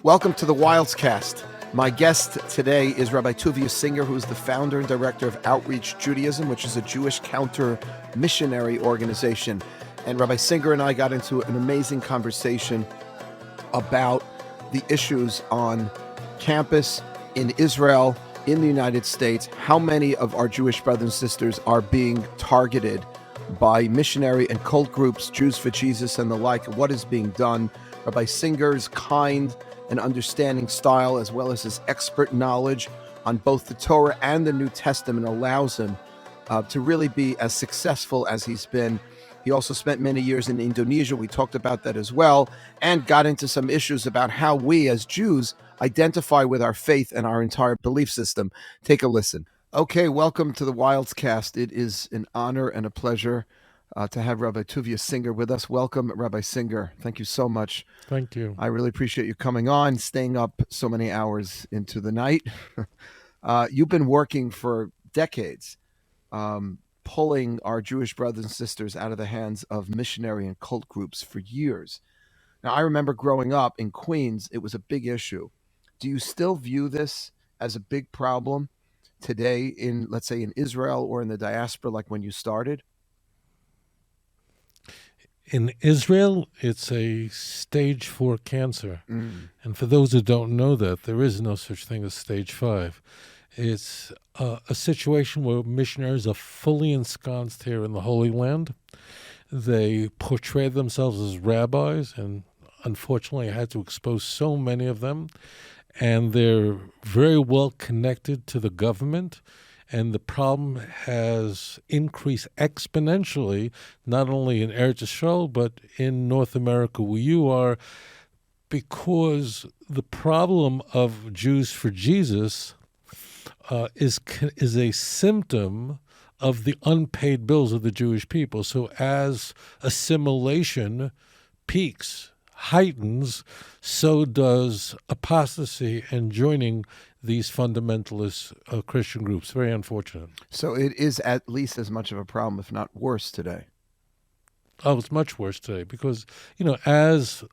Welcome to the Wildscast. My guest today is Rabbi Tovia Singer, who is the founder and director of Outreach Judaism, which is a Jewish counter-missionary organization. And Rabbi Singer and I got into an amazing conversation about the issues on campus, in Israel, in the United States, how many of our Jewish brothers and sisters are being targeted by missionary and cult groups, Jews for Jesus and the like, what is being done. Rabbi Singer's kind and understanding style, as well as his expert knowledge on both the Torah and the New Testament, allows him to really be as successful as he's been. He also spent many years in Indonesia. We talked about that as well, and got into some issues about how we as Jews identify with our faith and our entire belief system. Take a listen. Okay, welcome to the Wildscast. It is an honor and a pleasure to have Rabbi Tovia Singer with us. Welcome, Rabbi Singer. Thank you so much. Thank you. I really appreciate you coming on, staying up so many hours into the night. You've been working for decades, pulling our Jewish brothers and sisters out of the hands of missionary and cult groups for years. Now, I remember growing up in Queens, it was a big issue. Do you still view this as a big problem today in, let's say, in Israel or in the diaspora, like when you started? In Israel, it's a stage 4 cancer. And for those who don't know that, there is no such thing as stage 5. It's a situation where missionaries are fully ensconced here in the Holy Land. They portray themselves as rabbis, and unfortunately I had to expose so many of them. And they're very well connected to the government. And the problem has increased exponentially, not only in Eretz Yisrael, but in North America where you are, because the problem of Jews for Jesus is a symptom of the unpaid bills of the Jewish people. So as assimilation peaks, heightens, so does apostasy and joining these fundamentalist Christian groups. Very unfortunate. So it is at least as much of a problem, if not worse, today. Oh, it's much worse today because, as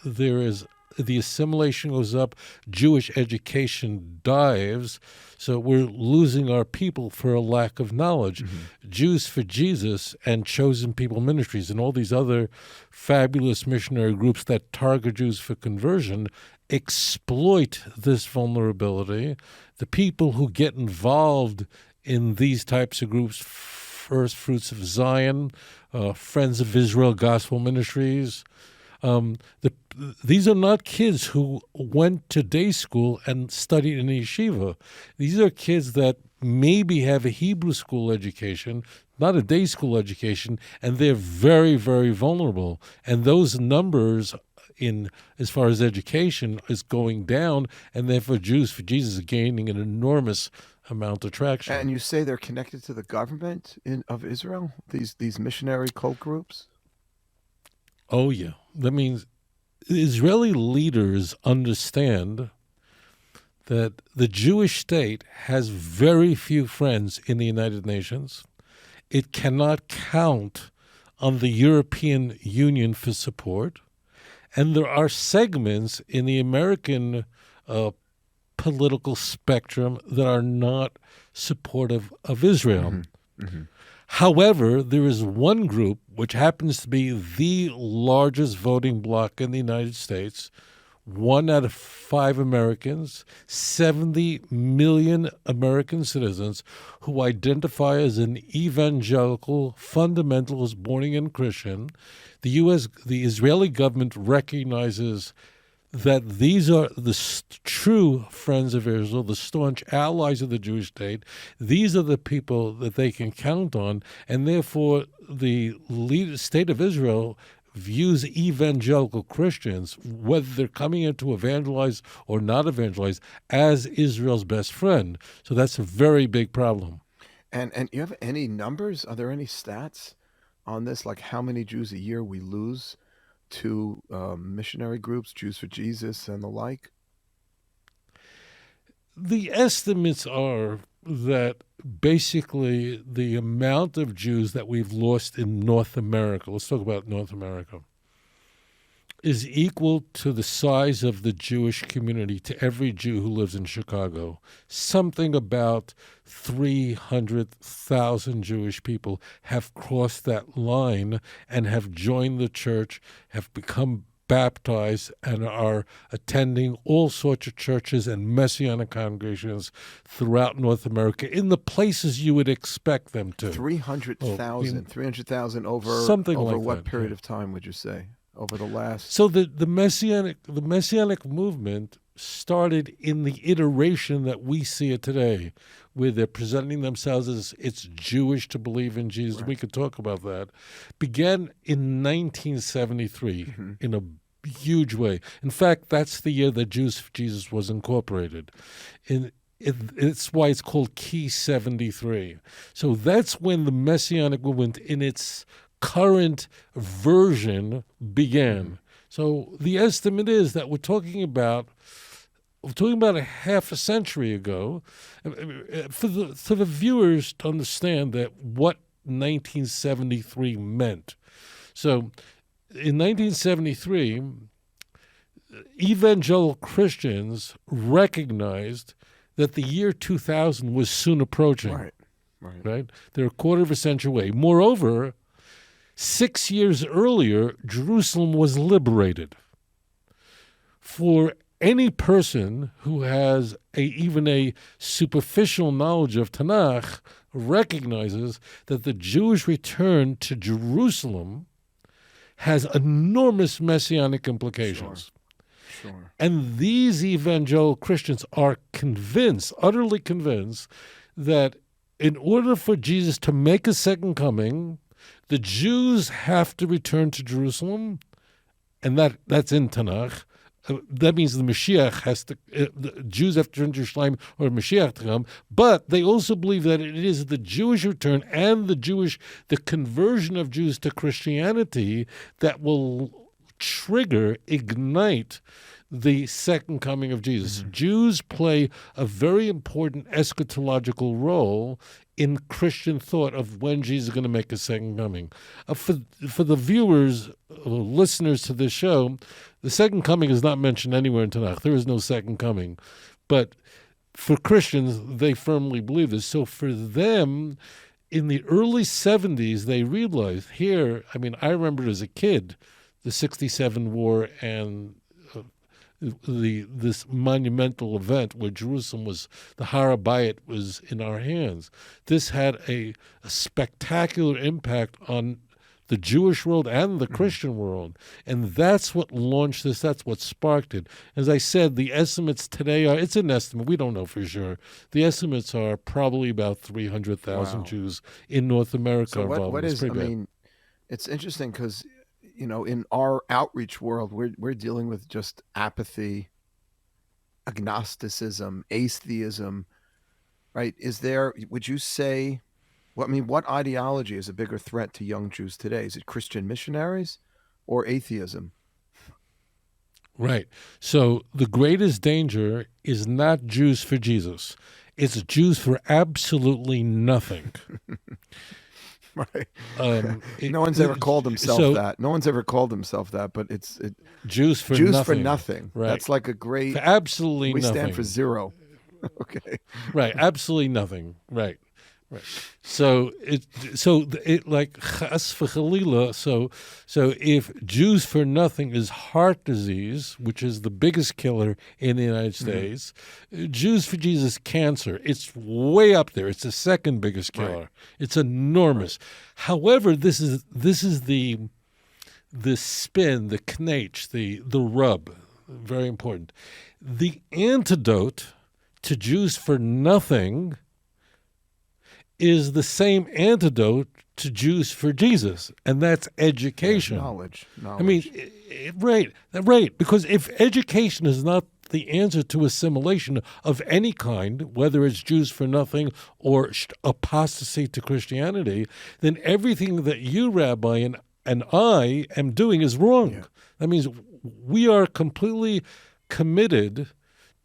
there is the assimilation goes up, Jewish education dives, so we're losing our people for a lack of knowledge. Jews for Jesus and Chosen People Ministries and all these other fabulous missionary groups that target Jews for conversion exploit this vulnerability. The people who get involved in these types of groups, First Fruits of Zion, Friends of Israel Gospel Ministries, these are not kids who went to day school and studied in a yeshiva. These are kids that maybe have a Hebrew school education, not a day school education, and they're very, very vulnerable. And those numbers as far as education is going down, and therefore Jews for Jesus are gaining an enormous amount of traction. And you say they're connected to the government of Israel, these missionary cult groups? Oh, yeah. That means Israeli leaders understand that the Jewish state has very few friends in the United Nations. It cannot count on the European Union for support. And there are segments in the American political spectrum that are not supportive of Israel. However, there is one group, which happens to be the largest voting bloc in the United States, 1 out of 5 Americans, 70 million American citizens who identify as an evangelical, fundamentalist, born-again Christian. The Israeli government recognizes that these are the true friends of Israel, the staunch allies of the Jewish state. These are the people that they can count on, and therefore the state of Israel views evangelical Christians, whether they're coming in to evangelize or not evangelize, as Israel's best friend. So that's a very big problem. And you have any numbers? Are there any stats on this, like how many Jews a year we lose to missionary groups, Jews for Jesus and the like? The estimates are that basically the amount of Jews that we've lost in North America, let's talk about North America, is equal to the size of the Jewish community, to every Jew who lives in Chicago. Something about 300,000 Jewish people have crossed that line and have joined the church, have become baptized, and are attending all sorts of churches and Messianic congregations throughout North America in the places you would expect them to. 300,000. 300,000 over something over like what that, period yeah. of time would you say? Over the last... So the Messianic movement started in the iteration that we see it today, where they're presenting themselves as it's Jewish to believe in Jesus. Right. We could talk about that. Began in 1973 in a huge way. In fact, that's the year that Jews for Jesus was incorporated. It's why it's called Key 73. So that's when the Messianic movement in its current version began. So the estimate is that we're talking about a half a century ago. For the viewers to understand that what 1973 meant. So in 1973, evangelical Christians recognized that the year 2000 was soon approaching. Right? They're a quarter of a century away. Moreover, 6 years earlier, Jerusalem was liberated. For any person who has even a superficial knowledge of Tanakh recognizes that the Jewish return to Jerusalem has enormous messianic implications. Sure. And these evangelical Christians are convinced, utterly convinced, that in order for Jesus to make a second coming, the Jews have to return to Jerusalem, and that's in Tanakh. That means the Mashiach has to, the Jews have to return to Jerusalem or Mashiach to come, but they also believe that it is the Jewish return and the conversion of Jews to Christianity that will ignite the second coming of Jesus. Jews play a very important eschatological role in Christian thought of when Jesus is going to make a second coming. For the viewers, listeners to this show, the second coming is not mentioned anywhere in Tanakh. There is no second coming. But for Christians, they firmly believe this. So for them, in the early 70s, they realized I remember as a kid, the 67 war and this monumental event where Jerusalem the Har HaBayit was in our hands. This had a spectacular impact on the Jewish world and the Christian world. And that's what launched this. That's what sparked it. As I said, the estimates today it's an estimate. We don't know for sure. The estimates are probably about 300,000 Jews in North America So involved. what is, it's interesting because, in our outreach world, we're dealing with just apathy, agnosticism, atheism, right? Would you say, what ideology is a bigger threat to young Jews today? Is it Christian missionaries or atheism? Right. So the greatest danger is not Jews for Jesus. It's Jews for absolutely nothing. Right. No one's ever called himself that. No one's ever called himself that, but it's Jews for Jews nothing. for nothing. Right. That's like a great... For absolutely we nothing. stand for zero. Okay. Right. Absolutely nothing. Right. So like chas v'chalila. So if Jews for nothing is heart disease, which is the biggest killer in the United States, Jews for Jesus cancer. It's way up there. It's the second biggest killer. Right. It's enormous. Right. However, this is the spin, the knach, the rub. Very important. The antidote to Jews for nothing is the same antidote to Jews for Jesus, and that's education. Knowledge. Right. Because if education is not the answer to assimilation of any kind, whether it's Jews for nothing or apostasy to Christianity, then everything that you, Rabbi, and I am doing is wrong. Yeah. That means we are completely committed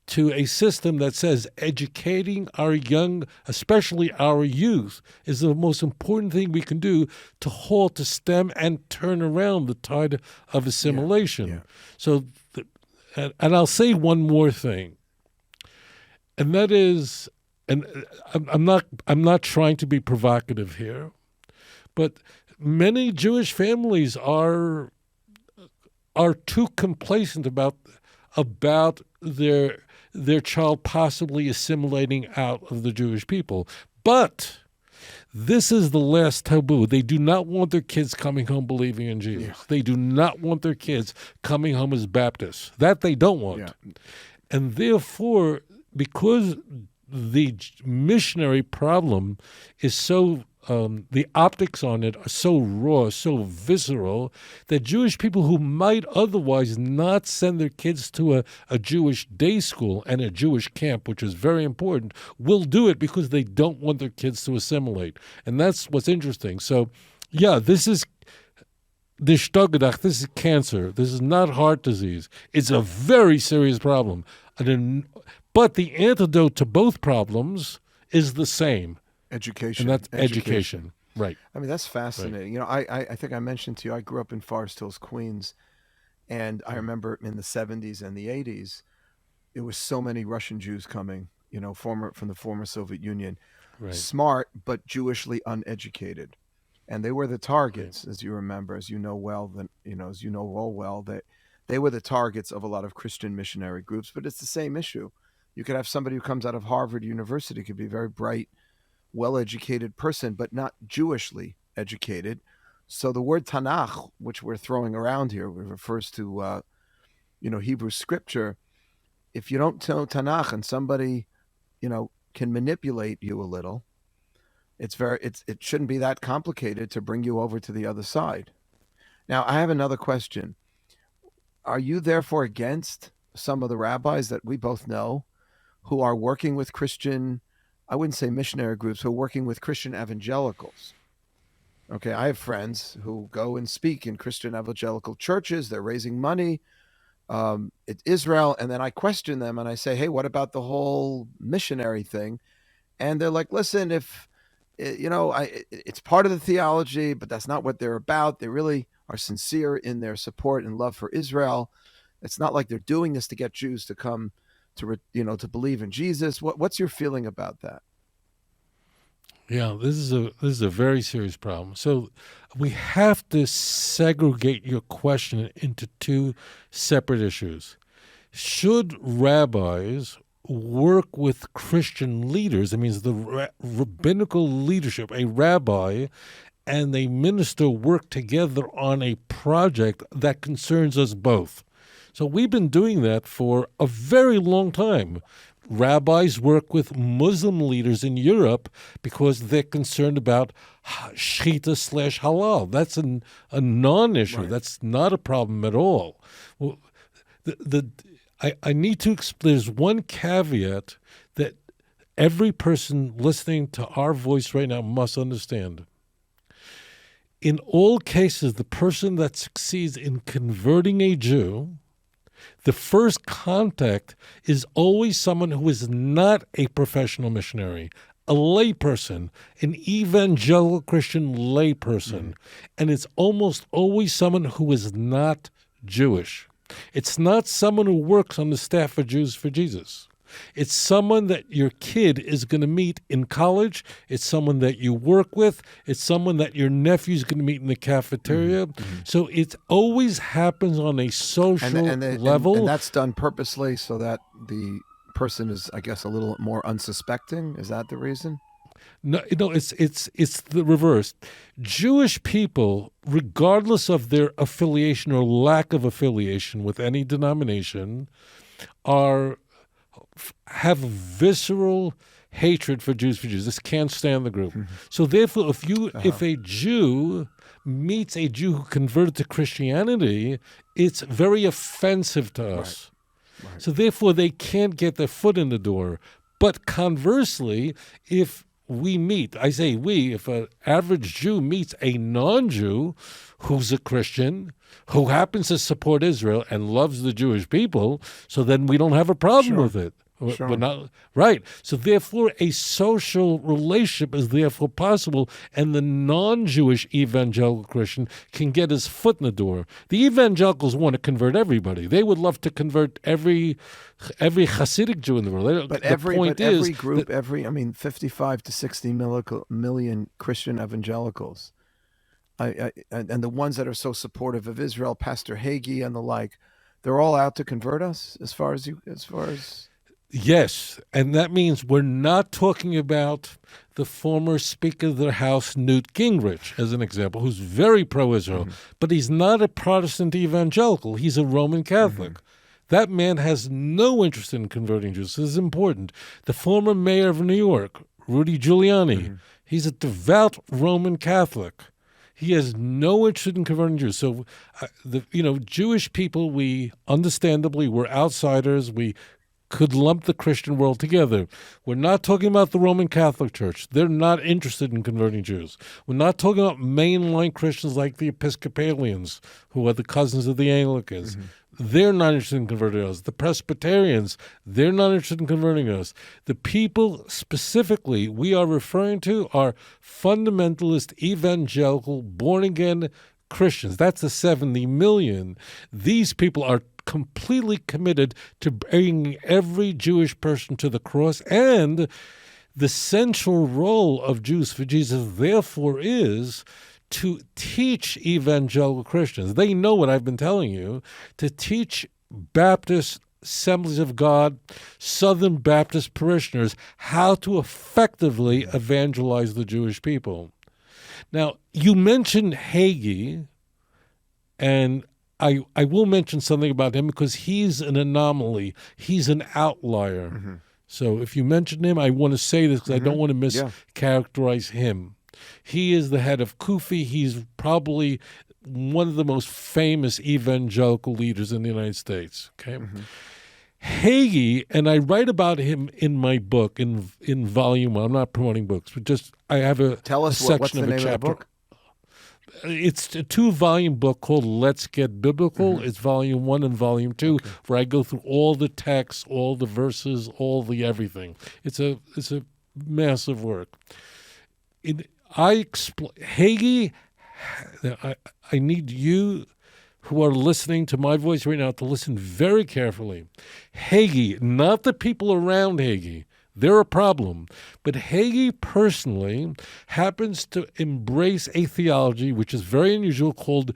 to a system that says educating our young, especially our youth, is the most important thing we can do to stem and turn around the tide of assimilation. Yeah. So, and I'll say one more thing, and that is, and I'm not trying to be provocative here, but many Jewish families are too complacent about their child possibly assimilating out of the Jewish people. But this is the last taboo. They do not want their kids coming home believing in Jesus. Yeah. They do not want their kids coming home as Baptists. That they don't want. Yeah. And therefore, because the missionary problem is so, the optics on it are so raw, so visceral, that Jewish people who might otherwise not send their kids to a Jewish day school and a Jewish camp, which is very important, will do it because they don't want their kids to assimilate. And that's what's interesting. So, yeah, this is cancer. This is not heart disease. It's a very serious problem. But the antidote to both problems is the same. Education. And that's education. Right. I mean, that's fascinating. Right. I think I mentioned to you, I grew up in Forest Hills, Queens, and I remember in the 70s and the 80s, there was so many Russian Jews coming, from the former Soviet Union, Right. Smart, but Jewishly uneducated. And they were the targets, as you remember, as you know well, that they were the targets of a lot of Christian missionary groups, but it's the same issue. You could have somebody who comes out of Harvard University, could be a very bright, well-educated person, but not Jewishly educated. So the word Tanakh, which we're throwing around here, refers to, Hebrew scripture. If you don't know Tanakh and somebody, can manipulate you a little, it shouldn't be that complicated to bring you over to the other side. Now, I have another question. Are you therefore against some of the rabbis that we both know who are working with Christian, I wouldn't say missionary groups, who are working with Christian evangelicals? Okay, I have friends who go and speak in Christian evangelical churches. They're raising money in Israel. And then I question them and I say, hey, what about the whole missionary thing? And they're like, listen, it's part of the theology, but that's not what they're about. They really are sincere in their support and love for Israel. It's not like they're doing this to get Jews to come to believe in Jesus. What's your feeling about that? Yeah, this is a very serious problem. So we have to segregate your question into two separate issues. Should rabbis work with Christian leaders? That means the rabbinical leadership, a rabbi and a minister work together on a project that concerns us both. So we've been doing that for a very long time. Rabbis work with Muslim leaders in Europe because they're concerned about shechita/halal. That's a non-issue. Right. That's not a problem at all. Well, I need to explain. There's one caveat that every person listening to our voice right now must understand. In all cases, the person that succeeds in converting a Jew, the first contact is always someone who is not a professional missionary, a layperson, an evangelical Christian layperson. Mm-hmm. And it's almost always someone who is not Jewish. It's not someone who works on the staff of Jews for Jesus. It's someone that your kid is going to meet in college. It's someone that you work with. It's someone that your nephew's going to meet in the cafeteria. Mm-hmm. So it always happens on a social level. And that's done purposely so that the person is, I guess, a little more unsuspecting. Is that the reason? No, it's the reverse. Jewish people, regardless of their affiliation or lack of affiliation with any denomination, have visceral hatred for Jews. This can't stand the group. Mm-hmm. So therefore, if a Jew meets a Jew who converted to Christianity, it's very offensive to us. Right. So therefore, they can't get their foot in the door. But conversely, if we meet, I say we, if an average Jew meets a non-Jew who's a Christian, who happens to support Israel and loves the Jewish people, so then we don't have a problem with it. Sure. We're not, right. So therefore, a social relationship is therefore possible, and the non-Jewish evangelical Christian can get his foot in the door. The evangelicals want to convert everybody. They would love to convert every Hasidic Jew in the world. But every group, 55 to 60 million Christian evangelicals, and the ones that are so supportive of Israel, Pastor Hagee and the like, they're all out to convert us. As far as Yes, and that means we're not talking about the former Speaker of the House, Newt Gingrich, as an example, who's very pro-Israel, but he's not a Protestant evangelical. He's a Roman Catholic. That man has no interest in converting Jews. This is important. The former mayor of New York, Rudy Giuliani, he's a devout Roman Catholic. He has no interest in converting Jews. So, Jewish people, we're outsiders. We could lump the Christian world together. We're not talking about the Roman Catholic Church. They're not interested in converting Jews. We're not talking about mainline Christians like the Episcopalians, who are the cousins of the Anglicans. They're not interested in converting us. The Presbyterians, they're not interested in converting us. The people specifically we are referring to are fundamentalist, evangelical, born-again Christians. That's the 70 million. These people are completely committed to bringing every Jewish person to the cross, and the central role of Jews for Jesus, therefore, is to teach evangelical Christians. They know what I've been telling you, to teach Baptist Assemblies of God, Southern Baptist parishioners how to effectively evangelize the Jewish people. Now, you mentioned Hagee, and I will mention something about him because he's an anomaly. He's an outlier. So if you mention him, I want to say this because I don't want to mischaracterize him. He is the head of Kufi. He's probably one of the most famous evangelical leaders in the United States. Okay, Hagee, and I write about him in my book in volume 1. I'm not promoting books, but just I have a Tell us section what's the of a name chapter. of the book? It's a 2-volume book called Let's Get Biblical. It's volume 1 and volume 2, where I go through all the texts, all the verses, all the everything. It's a massive work. Hagee, I need you who are listening to my voice right now to listen very carefully. Hagee, not the people around Hagee. They're a problem. But Hagee personally happens to embrace a theology which is very unusual called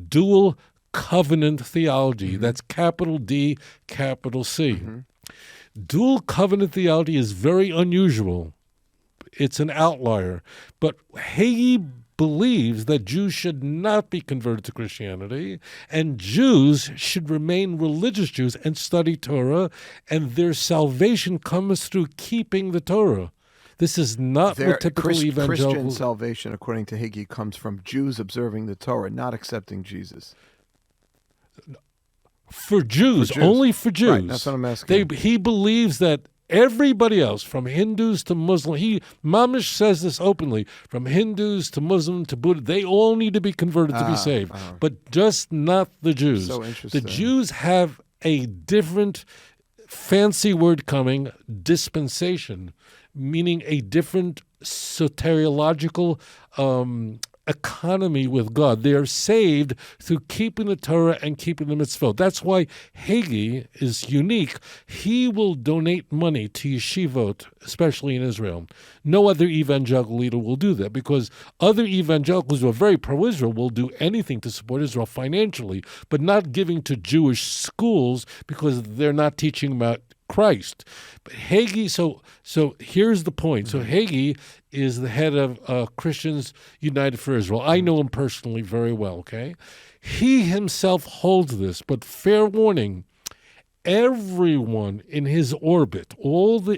dual covenant theology. That's capital D, capital C. Dual covenant theology is very unusual. It's an outlier. But Hagee believes that Jews should not be converted to Christianity, and Jews should remain religious Jews and study Torah, and their salvation comes through keeping the Torah. This is not what typical evangelicals... Christian salvation, according to Hagee, comes from Jews observing the Torah, not accepting Jesus. For Jews, only for Jews. Right, that's what I'm asking. He believes that everybody else, from Hindus to Muslim, Mamish says this openly, from Hindus to Muslim to Buddha, they all need to be converted to be saved, but just not the Jews. So interesting. The Jews have a different, fancy word coming, dispensation, meaning a different soteriological economy with God. They are saved through keeping the Torah and keeping the mitzvot. That's why Hagee is unique. He will donate money to yeshivot, especially in Israel. No other evangelical leader will do that because other evangelicals who are very pro-Israel will do anything to support Israel financially, but not giving to Jewish schools because they're not teaching about Christ. But Hagee, so here's the point. So Hagee is the head of Christians United for Israel. I know him personally very well, okay? He himself holds this, but fair warning, everyone in his orbit,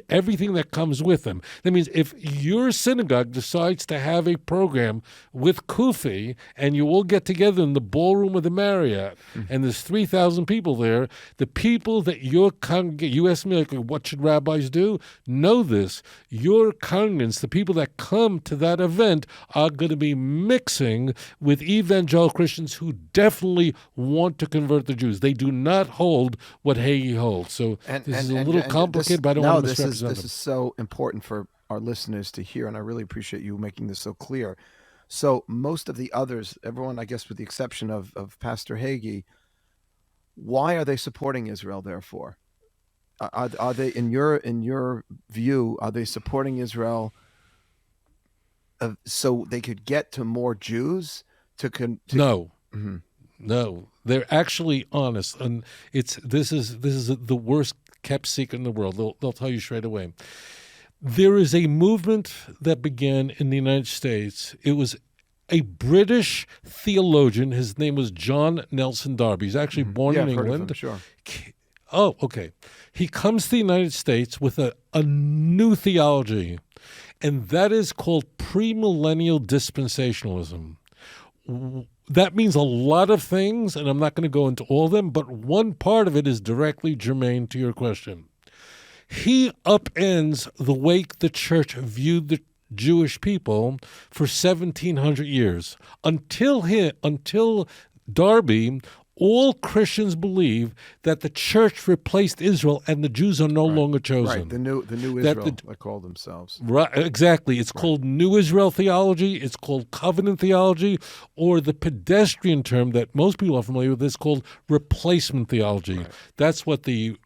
everything that comes with him. That means if your synagogue decides to have a program with Kufi and you all get together in the ballroom of the Marriott and there's 3,000 people there, the people that your congregation, you ask me, like, what should rabbis do? Know this. Your congregants, the people that come to that event, are going to be mixing with evangelical Christians who definitely want to convert the Jews. They do not hold what Hagee holds. So this is a little complicated, but I don't want to misrepresent them. This is so important for our listeners to hear, and I really appreciate you making this so clear. So most of the others, everyone, I guess with the exception of Pastor Hagee, why are they supporting Israel, therefore? Are they, in your view, are they supporting Israel so they could get to more Jews? No. Mm-hmm. No, they're actually honest, and this is the worst kept secret in the world. They'll tell you straight away. There is a movement that began in the United States. It was a British theologian. His name was John Nelson Darby. He's actually born in England. Heard of him, sure. Oh, okay. He comes to the United States with a new theology, and that is called premillennial dispensationalism. That means a lot of things, and I'm not going to go into all of them, but one part of it is directly germane to your question. He upends the way the church viewed the Jewish people for 1,700 years. Until Darby, all Christians believe that the church replaced Israel and the Jews are no longer chosen. Right, the new Israel, they call themselves. Right, exactly. It's called New Israel theology. It's called covenant theology, or the pedestrian term that most people are familiar with is called replacement theology. Right. That's what the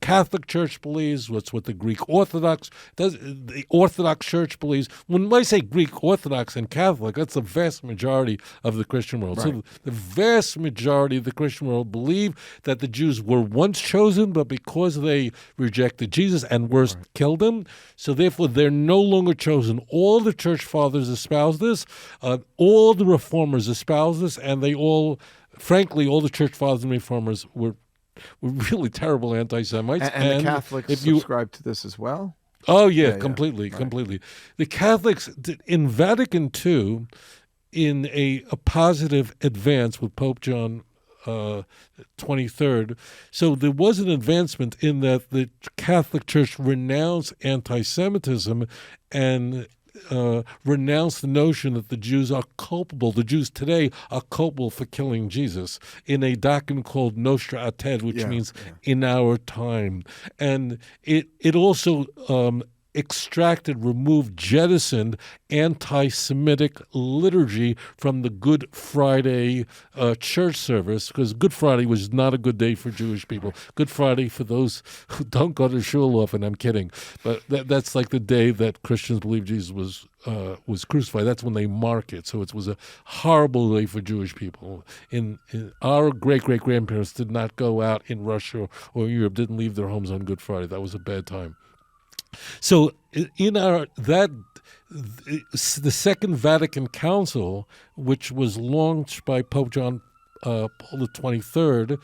Catholic Church believes, what the Greek Orthodox the Orthodox Church believes. When I say Greek Orthodox and Catholic, that's the vast majority of the Christian world. Right. So the vast majority of the Christian world believe that the Jews were once chosen, but because they rejected Jesus and worse, killed him, so therefore they're no longer chosen. All the church fathers espouse this, all the reformers espouse this, and frankly, all the church fathers and reformers were really terrible anti-Semites. And the Catholics subscribe to this as well? Oh, yeah, completely. The Catholics, in Vatican II, in a positive advance with Pope John 23rd, so there was an advancement in that the Catholic Church renounced anti-Semitism and renounce the notion that the Jews today are culpable for killing Jesus in a document called Nostra Aetate, which means in our time. And it also jettisoned anti-Semitic liturgy from the Good Friday church service, because Good Friday was not a good day for Jewish people. Good Friday, for those who don't go to shul often, I'm kidding, but that's like the day that Christians believe Jesus was crucified. That's when they mark it. So it was a horrible day for Jewish people. In our great-great-grandparents did not go out in Russia or Europe, didn't leave their homes on Good Friday. That was a bad time. So the Second Vatican Council, which was launched by Pope John Paul the 23rd,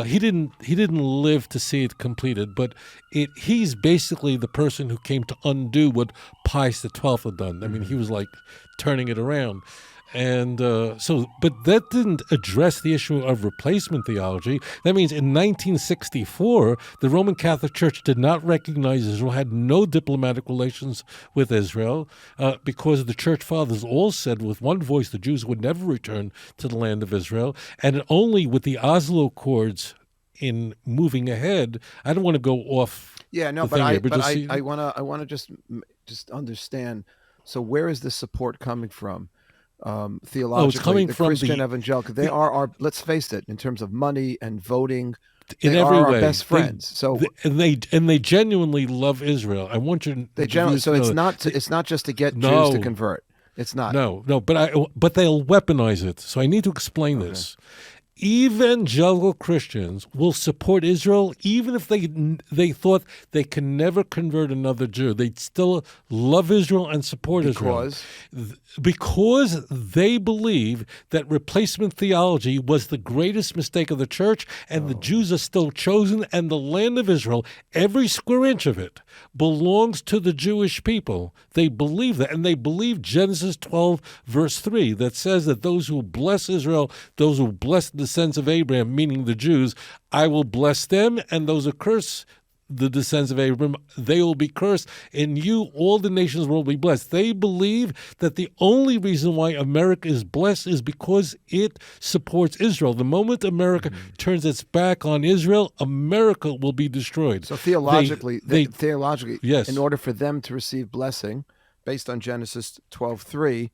he didn't live to see it completed, but he's basically the person who came to undo what Pius XII had done. I mean, he was like turning it around. And but that didn't address the issue of replacement theology. That means in 1964, the Roman Catholic Church did not recognize Israel, had no diplomatic relations with Israel, because the church fathers all said with one voice the Jews would never return to the land of Israel. And only with the Oslo Accords in moving ahead, I don't want to go off. Yeah, no, but I want to just understand. So where is this support coming from? Theologically, it's coming the from Christian evangelical. They are our, let's face it, in terms of money and voting, in they every are way. Our best friends. They genuinely love Israel. I want you to so it's not just to get Jews to convert. It's not. No, but they'll weaponize it. So I need to explain this. evangelical Christians will support Israel even if they thought they can never convert another Jew. They'd still love Israel and support Israel. Because they believe that replacement theology was the greatest mistake of the church, and the Jews are still chosen, and the land of Israel, every square inch of it, belongs to the Jewish people. They believe that, and they believe Genesis 12, verse 3, that says that those who bless Israel, those who bless the descendants of Abraham, meaning the Jews, I will bless them, and those who curse the descendants of Abraham, they will be cursed. In you, all the nations will be blessed. They believe that the only reason why America is blessed is because it supports Israel. The moment America turns its back on Israel, America will be destroyed. So theologically, theologically, yes. In order for them to receive blessing, based on Genesis 12:3,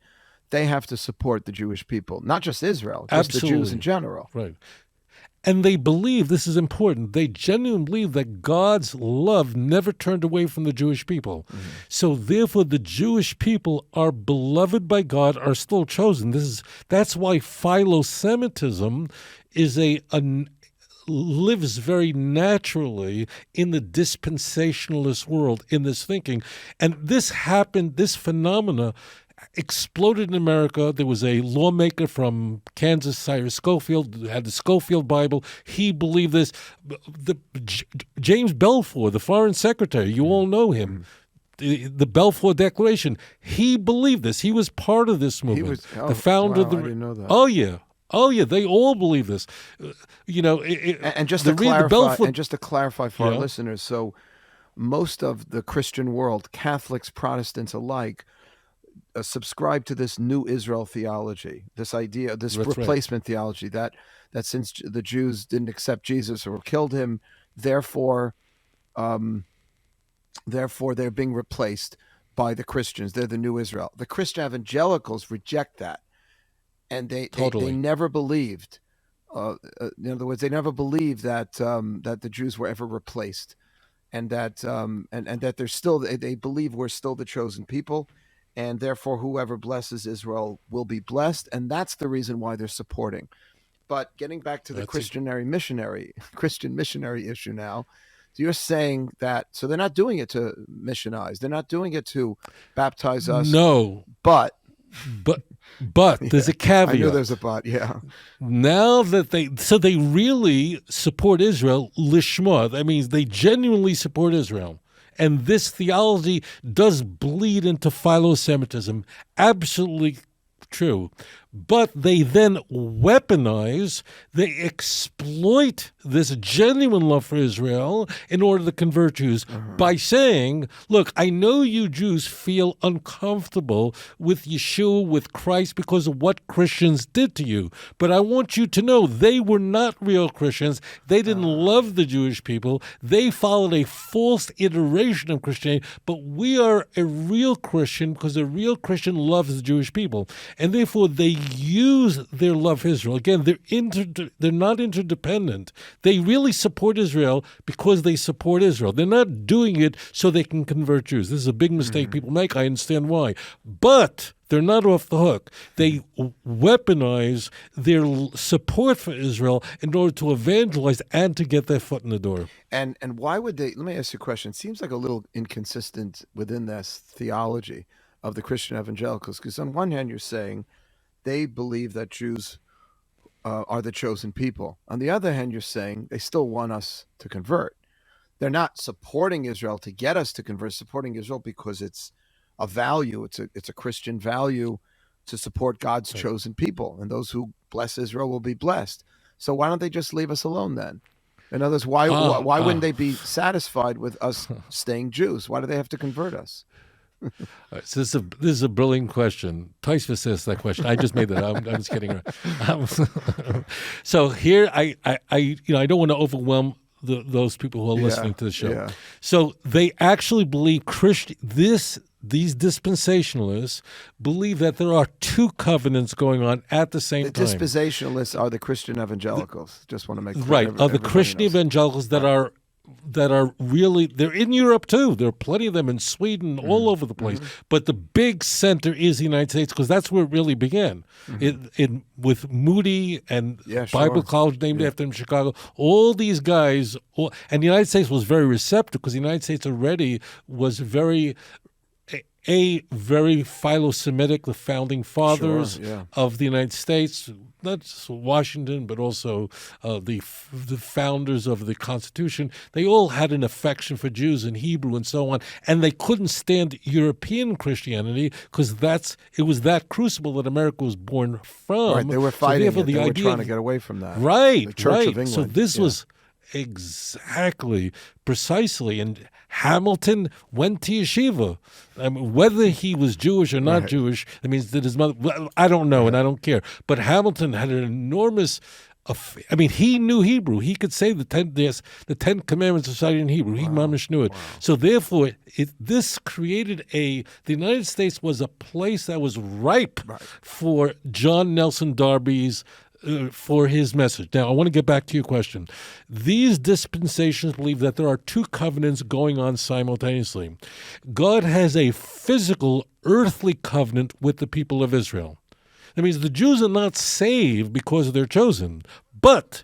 they have to support the Jewish people, not just Israel, just the Jews in general. Right. And they believe, this is important, they genuinely believe that God's love never turned away from the Jewish people. So therefore the Jewish people are beloved by God, are still chosen. That's why Philo-Semitism is lives very naturally in the dispensationalist world, in this thinking. And this phenomena exploded in America. There was a lawmaker from Kansas, Cyrus Schofield, who had the Schofield Bible. He believed this. James Balfour, the foreign secretary, you all know him. The Balfour Declaration, he believed this. He was part of this movement. The founder of the... I didn't know that. Oh, yeah, they all believe this. And just to clarify for our listeners, so most of the Christian world, Catholics, Protestants alike, subscribe to this new Israel theology, this idea, this replacement theology, that since the Jews didn't accept Jesus or killed him, therefore they're being replaced by the Christians. They're the new Israel. The Christian evangelicals reject that, and they never believed. In other words, they never believed that the Jews were ever replaced, and that that they believe we're still the chosen people. And therefore, whoever blesses Israel will be blessed. And that's the reason why they're supporting. But getting back to the Christian missionary issue now, so you're saying that, so they're not doing it to missionize. They're not doing it to baptize us. No. But there's a caveat. I know there's a but, yeah. Now that they really support Israel, lishma. That means they genuinely support Israel. And this theology does bleed into Philo-Semitism. Absolutely true. But they then weaponize, they exploit this genuine love for Israel in order to convert Jews by saying, look, I know you Jews feel uncomfortable with Yeshua, with Christ, because of what Christians did to you. But I want you to know they were not real Christians. They didn't love the Jewish people. They followed a false iteration of Christianity. But we are a real Christian because a real Christian loves the Jewish people. And therefore they use their love for Israel. Again, they're not interdependent. They really support Israel because they support Israel. They're not doing it so they can convert Jews. This is a big mistake people make. I understand why. But they're not off the hook. They weaponize their support for Israel in order to evangelize and to get their foot in the door. And why would they, let me ask you a question. It seems like a little inconsistent within this theology of the Christian evangelicals, because on one hand you're saying they believe that Jews are the chosen people. On the other hand, you're saying they still want us to convert. They're not supporting Israel to get us to convert, supporting Israel because it's a value. It's a Christian value to support God's chosen people. And those who bless Israel will be blessed. So why don't they just leave us alone then? In other words, why wouldn't they be satisfied with us staying Jews? Why do they have to convert us? So this is a brilliant question. Tovias asked that question. I just made that. I'm just kidding. So here, I don't want to overwhelm those people who are listening to the show. Yeah. So they actually believe these dispensationalists believe that there are two covenants going on at the same time. The dispensationalists are the Christian evangelicals. Just want to make clear. Right, are the Christian evangelicals that are that are really, they're in Europe too. There are plenty of them in Sweden, all over the place. But the big center is the United States because that's where it really began. With Moody and Bible College named after him in Chicago, all these guys, and the United States was very receptive because the United States already was very philo-Semitic, the founding fathers of the United States, not just Washington, but also the founders of the Constitution. They all had an affection for Jews and Hebrew and so on, and they couldn't stand European Christianity because it was that crucible that America was born from. Right, they were fighting it. They were trying to get away from that. Right, the Church of England. So this was precisely, and Hamilton went to yeshiva. I mean, whether he was Jewish or not Jewish, that means that his mother, I don't know, and I don't care. But Hamilton had an enormous, he knew Hebrew. He could say the 10 Commandments are cited in Hebrew. He mamish knew it. So therefore, this created the United States was a place that was ripe for John Nelson Darby's for his message. Now, I want to get back to your question. These dispensations believe that there are two covenants going on simultaneously. God has a physical, earthly covenant with the people of Israel. That means the Jews are not saved because they're chosen, but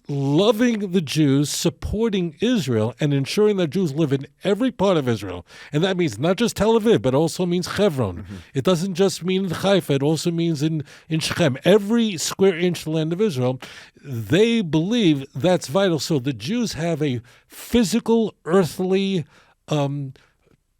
loving the Jews, supporting Israel, and ensuring that Jews live in every part of Israel. And that means not just Tel Aviv, but also means Hebron. It doesn't just mean in Haifa, it also means in Shechem. Every square inch of the land of Israel, they believe that's vital. So the Jews have a physical, earthly,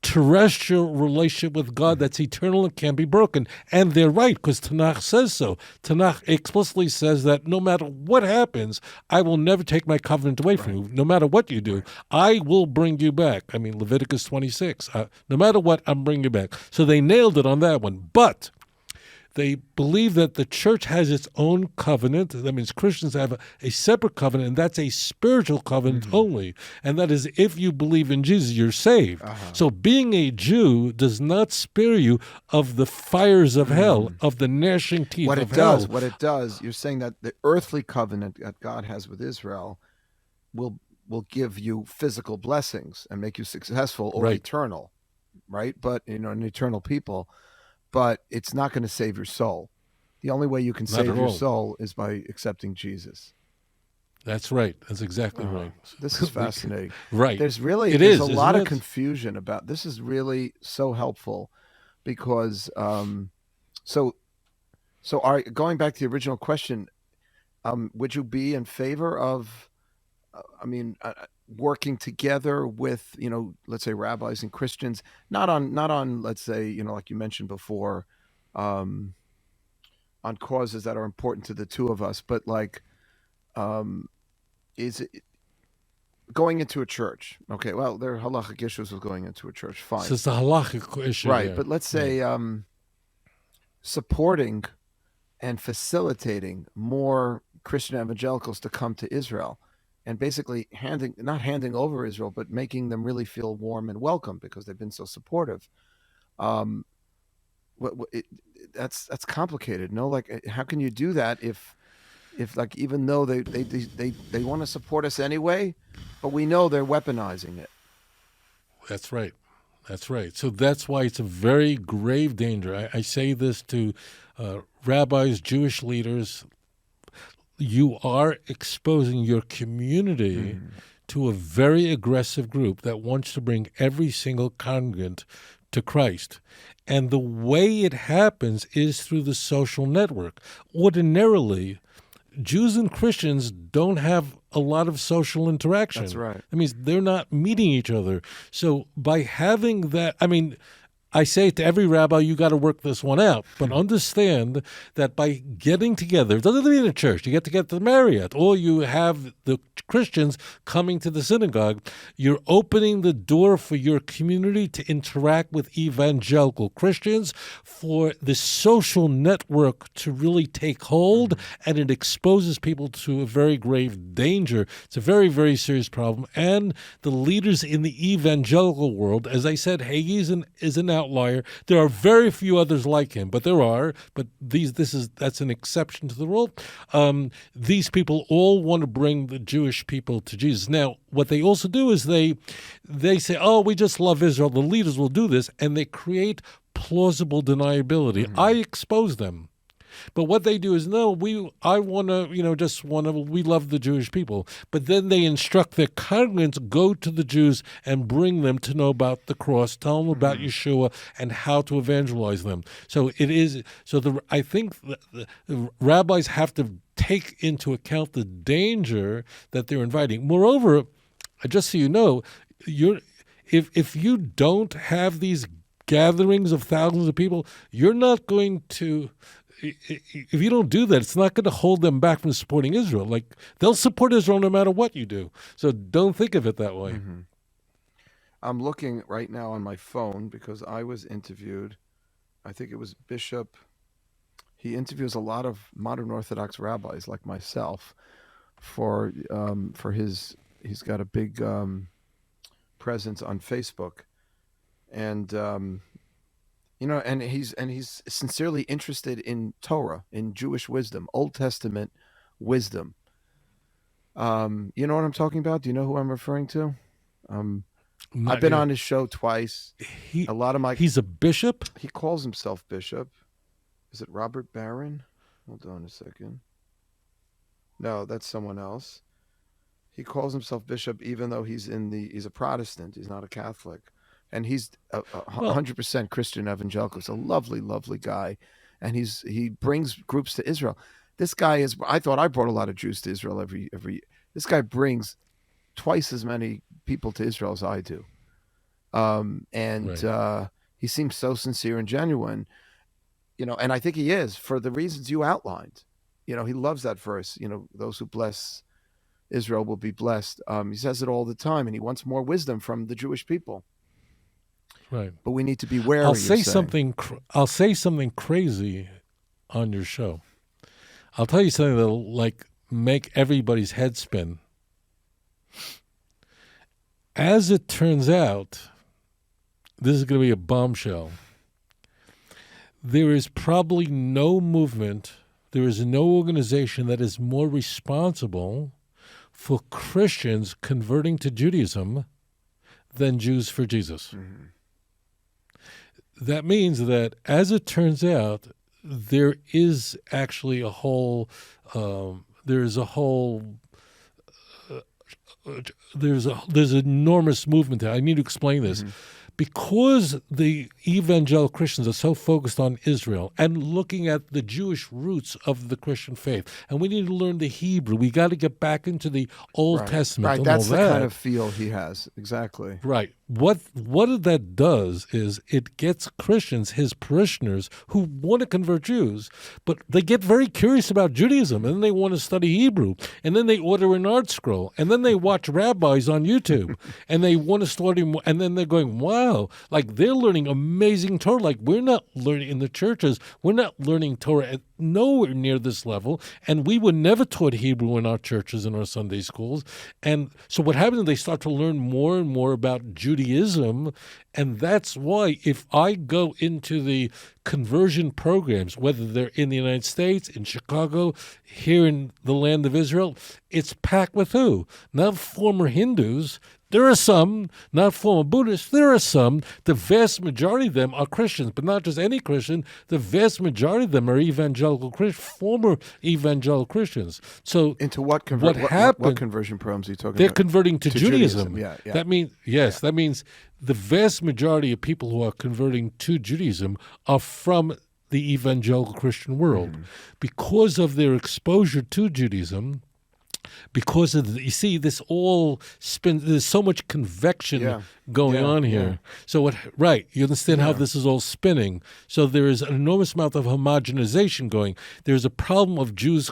terrestrial relationship with God that's eternal and can't be broken. And they're right, because Tanakh says so. Tanakh explicitly says that no matter what happens, I will never take my covenant away from you. No matter what you do, I will bring you back. I mean, Leviticus 26. No matter what, I'm bringing you back. So they nailed it on that one. But they believe that the church has its own covenant. That means Christians have a separate covenant, and that's a spiritual covenant only. And that is, if you believe in Jesus, you're saved. So being a Jew does not spare you of the fires of hell, of the gnashing teeth of hell. What it does, you're saying that the earthly covenant that God has with Israel will give you physical blessings and make you successful or eternal, right? But, an eternal people. But it's not going to save your soul. The only way you can save your soul is by accepting Jesus. That's right. That's exactly right. This is fascinating. Right. There's a lot of confusion about this. Is really so helpful because going back to the original question, would you be in favor of working together with, let's say rabbis and Christians, not on, let's say, like you mentioned before, on causes that are important to the two of us, but like, is it going into a church? Okay, well, there are halachic issues with going into a church. Fine. So it's a halachic issue. Right, yeah. But let's say supporting and facilitating more Christian evangelicals to come to Israel. And basically not handing over Israel, but making them really feel warm and welcome because they've been so supportive. That's complicated. No, like how can you do that if like even though they want to support us anyway, but we know they're weaponizing it. That's right. That's right. So that's why it's a very grave danger. I say this to rabbis, Jewish leaders. You are exposing your community to a very aggressive group that wants to bring every single congregant to Christ. And the way it happens is through the social network. Ordinarily, Jews and Christians don't have a lot of social interaction. That's right. That means they're not meeting each other. So by having that, I say to every rabbi, you got to work this one out. But understand that by getting together, it doesn't mean a church, you get to the Marriott, or you have the Christians coming to the synagogue, you're opening the door for your community to interact with evangelical Christians, for the social network to really take hold, and it exposes people to a very grave danger. It's a very, very serious problem. And the leaders in the evangelical world, as I said, Hagee is an outlier. There are very few others like him, but there are. But that's an exception to the rule. These people all want to bring the Jewish people to Jesus. Now, what they also do is they say, "Oh, we just love Israel. The leaders will do this," and they create plausible deniability. I expose them. But what they do is, no, we love the Jewish people. But then they instruct their congregants, go to the Jews and bring them to know about the cross, tell them about Yeshua and how to evangelize them. So I think the rabbis have to take into account the danger that they're inviting. Moreover, just so you know, if you don't have these gatherings of thousands of people, you're not going to... If you don't do that, it's not going to hold them back from supporting Israel. Like, they'll support Israel no matter what you do. So don't think of it that way. I'm looking right now on my phone because I was interviewed. I think it was Bishop. He interviews a lot of modern Orthodox rabbis like myself for his. He's got a big presence on Facebook, and and he's sincerely interested in Torah, in Jewish wisdom, Old Testament wisdom. You know what I'm talking about? Do you know who I'm referring to? I've been on his show twice. He's a bishop? He calls himself bishop. Is it Robert Barron? Hold on a second. No, that's someone else. He calls himself bishop even though he's a Protestant. He's not a Catholic. And he's 100% Christian evangelical. He's a lovely, lovely guy. And he brings groups to Israel. This guy I thought I brought a lot of Jews to Israel every this guy brings twice as many people to Israel as I do. He seems so sincere and genuine, and I think he is, for the reasons you outlined. He loves that verse, those who bless Israel will be blessed. He says it all the time, and he wants more wisdom from the Jewish people. Right. But we need to be wary. I'll say something crazy on your show. I'll tell you something that'll make everybody's head spin. As it turns out, this is going to be a bombshell. There is probably no movement, there is no organization that is more responsible for Christians converting to Judaism than Jews for Jesus. Mm-hmm. That means that, as it turns out, there is actually there's enormous movement there. I need to explain this. Mm-hmm. Because the evangelical Christians are so focused on Israel and looking at the Jewish roots of the Christian faith, and we need to learn the Hebrew. We got to get back into the Old Testament. Right, and that's all the that. kind of feel he has. Exactly. Right. What that does is it gets Christians, his parishioners, who want to convert Jews, but they get very curious about Judaism, and then they want to study Hebrew, and then they order an art scroll, and then they watch rabbis on YouTube, and they want to study more, and then they're going, wow, they're learning amazing Torah. We're not learning in the churches, we're not learning Torah at nowhere near this level, and we were never taught Hebrew in our churches, in our Sunday schools. And so what happens is they start to learn more and more about Judaism, and that's why if I go into the conversion programs, whether they're in the United States, in Chicago, here in the land of Israel, it's packed with who? Not former Hindus. There are some, not former Buddhists, there are some. The vast majority of them are Christians, but not just any Christian. The vast majority of them are evangelical Christians, former evangelical Christians. So into what happened? What conversion programs are you talking about? They're converting to Judaism. Yeah. That means that means the vast majority of people who are converting to Judaism are from the evangelical Christian world. Because of their exposure to Judaism. Because of you see, this all spins. There's so much convection going on here. Yeah. So you understand how this is all spinning. So there is an enormous amount of homogenization going. There's a problem of Jews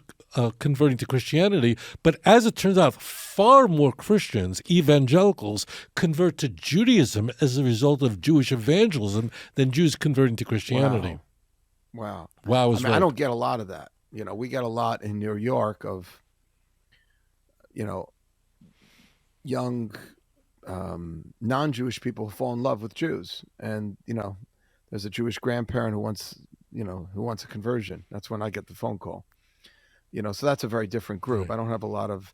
converting to Christianity, but as it turns out, far more Christians, evangelicals, convert to Judaism as a result of Jewish evangelism than Jews converting to Christianity. Wow. I don't get a lot of that. We get a lot in New York of young non-Jewish people who fall in love with Jews, and there's a Jewish grandparent who wants a conversion. That's when I get the phone call. So that's a very different group. Right. I don't have a lot of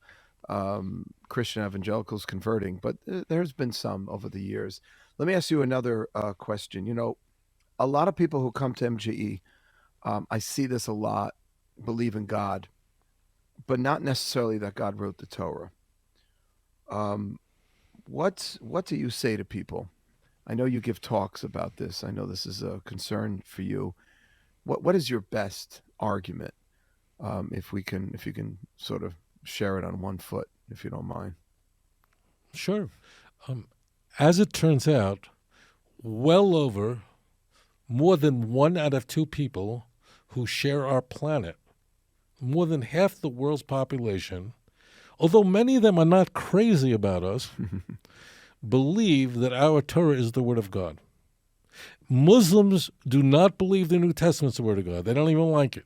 Christian evangelicals converting, but there's been some over the years. Let me ask you another question. A lot of people who come to MJE, I see this a lot, believe in God, but not necessarily that God wrote the Torah. What do you say to people? I know you give talks about this. I know this is a concern for you. What is your best argument? If you can sort of share it on one foot, if you don't mind. Sure. As it turns out, well over more than 1 out of 2 people who share our planet, more than half the world's population, although many of them are not crazy about us, believe that our Torah is the Word of God. Muslims do not believe the New Testament's the Word of God. They don't even like it.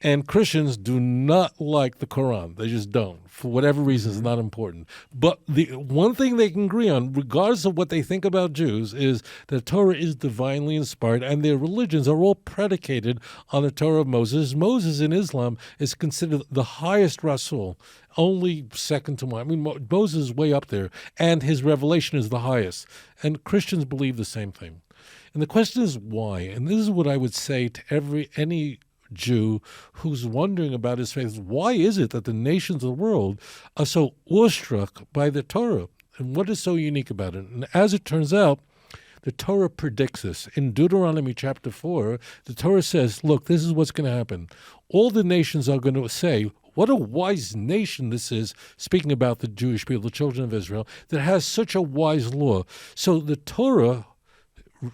And Christians do not like the Quran. They just don't. For whatever reason, it's not important. But the one thing they can agree on, regardless of what they think about Jews, is that Torah is divinely inspired, and their religions are all predicated on the Torah of Moses. Moses in Islam is considered the highest Rasul, only second to Muhammad. I mean, Moses is way up there, and his revelation is the highest. And Christians believe the same thing. And the question is why? And this is what I would say to any Jew who's wondering about his faith. Why is it that the nations of the world are so awestruck by the Torah? And what is so unique about it? And as it turns out, the Torah predicts this. In Deuteronomy chapter 4, the Torah says, look, this is what's going to happen. All the nations are going to say, what a wise nation this is, speaking about the Jewish people, the children of Israel, that has such a wise law. So the Torah,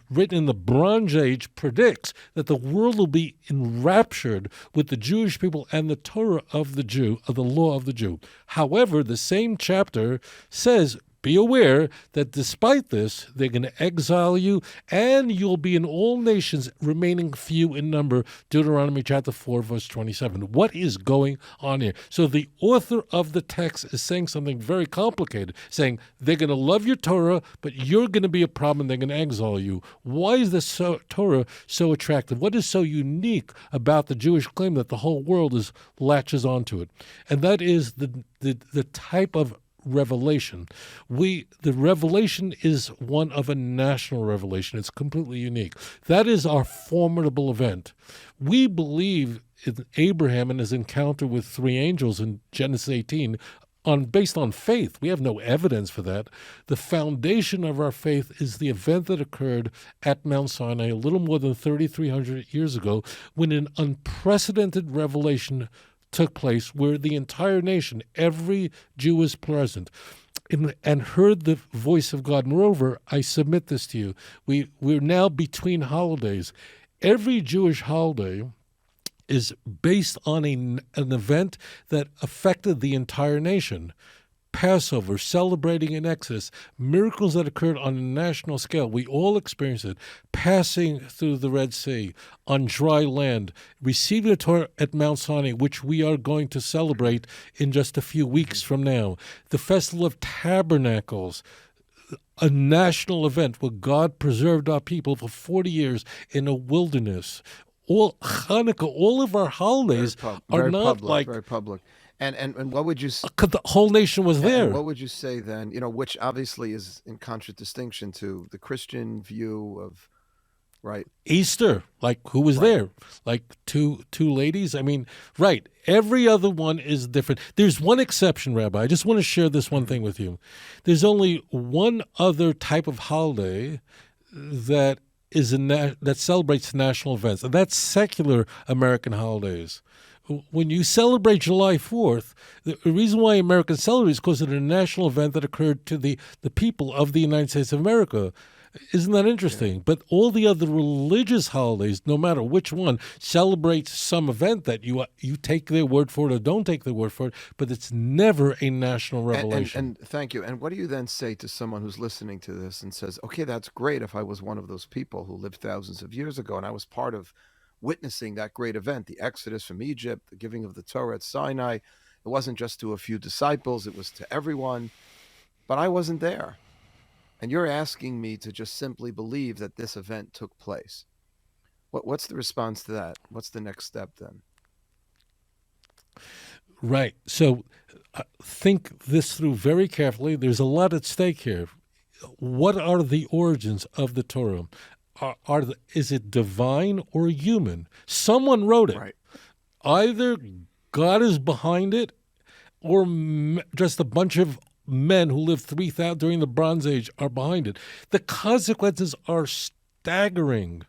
written in the Bronze Age, predicts that the world will be enraptured with the Jewish people and the Torah of the Jew, of the law of the Jew. However, the same chapter says, be aware that despite this, they're going to exile you, and you'll be in all nations, remaining few in number. Deuteronomy chapter 4, verse 27. What is going on here? So the author of the text is saying something very complicated, saying they're going to love your Torah, but you're going to be a problem, and they're going to exile you. Why is this Torah so attractive? What is so unique about the Jewish claim that the whole world latches onto it? And that is the type of revelation. The revelation is one of a national revelation. It's completely unique. That is our formidable event. We believe in Abraham and his encounter with 3 angels in Genesis 18 based on faith. We have no evidence for that. The foundation of our faith is the event that occurred at Mount Sinai a little more than 3,300 years ago, when an unprecedented revelation took place where the entire nation, every Jew was present and heard the voice of God. Moreover, I submit this to you. We're now between holidays. Every Jewish holiday is based on an event that affected the entire nation. Passover, celebrating an Exodus, miracles that occurred on a national scale. We all experienced it. Passing through the Red Sea, on dry land, receiving the Torah at Mount Sinai, which we are going to celebrate in just a few weeks from now. The Festival of Tabernacles, a national event where God preserved our people for 40 years in a wilderness. All Hanukkah, all of our holidays are not public, like very public. And what would you say? The whole nation was there. And what would you say then? Which obviously is in contradistinction to the Christian view of, right? Easter, like who was there? Like two ladies. I mean, right. Every other one is different. There's one exception, Rabbi. I just want to share this one thing with you. There's only one other type of holiday that that celebrates national events, and that's secular American holidays. When you celebrate July 4th, the reason why Americans celebrate is because of a national event that occurred to the people of the United States of America. Isn't that interesting? Yeah. But all the other religious holidays, no matter which one, celebrates some event that you take their word for it or don't take their word for it, but it's never a national revelation. And thank you. And what do you then say to someone who's listening to this and says, okay, that's great if I was one of those people who lived thousands of years ago and I was part of witnessing that great event, the Exodus from Egypt, the giving of the Torah at Sinai. It wasn't just to a few disciples, it was to everyone, but I wasn't there. And you're asking me to just simply believe that this event took place. What's the response to that? What's the next step then? Right. So think this through very carefully. There's a lot at stake here. What are the origins of the Torah? Is it divine or human? Someone wrote it. Right. Either God is behind it, or just a bunch of men who lived 3,000 during the Bronze Age are behind it. The consequences are staggering,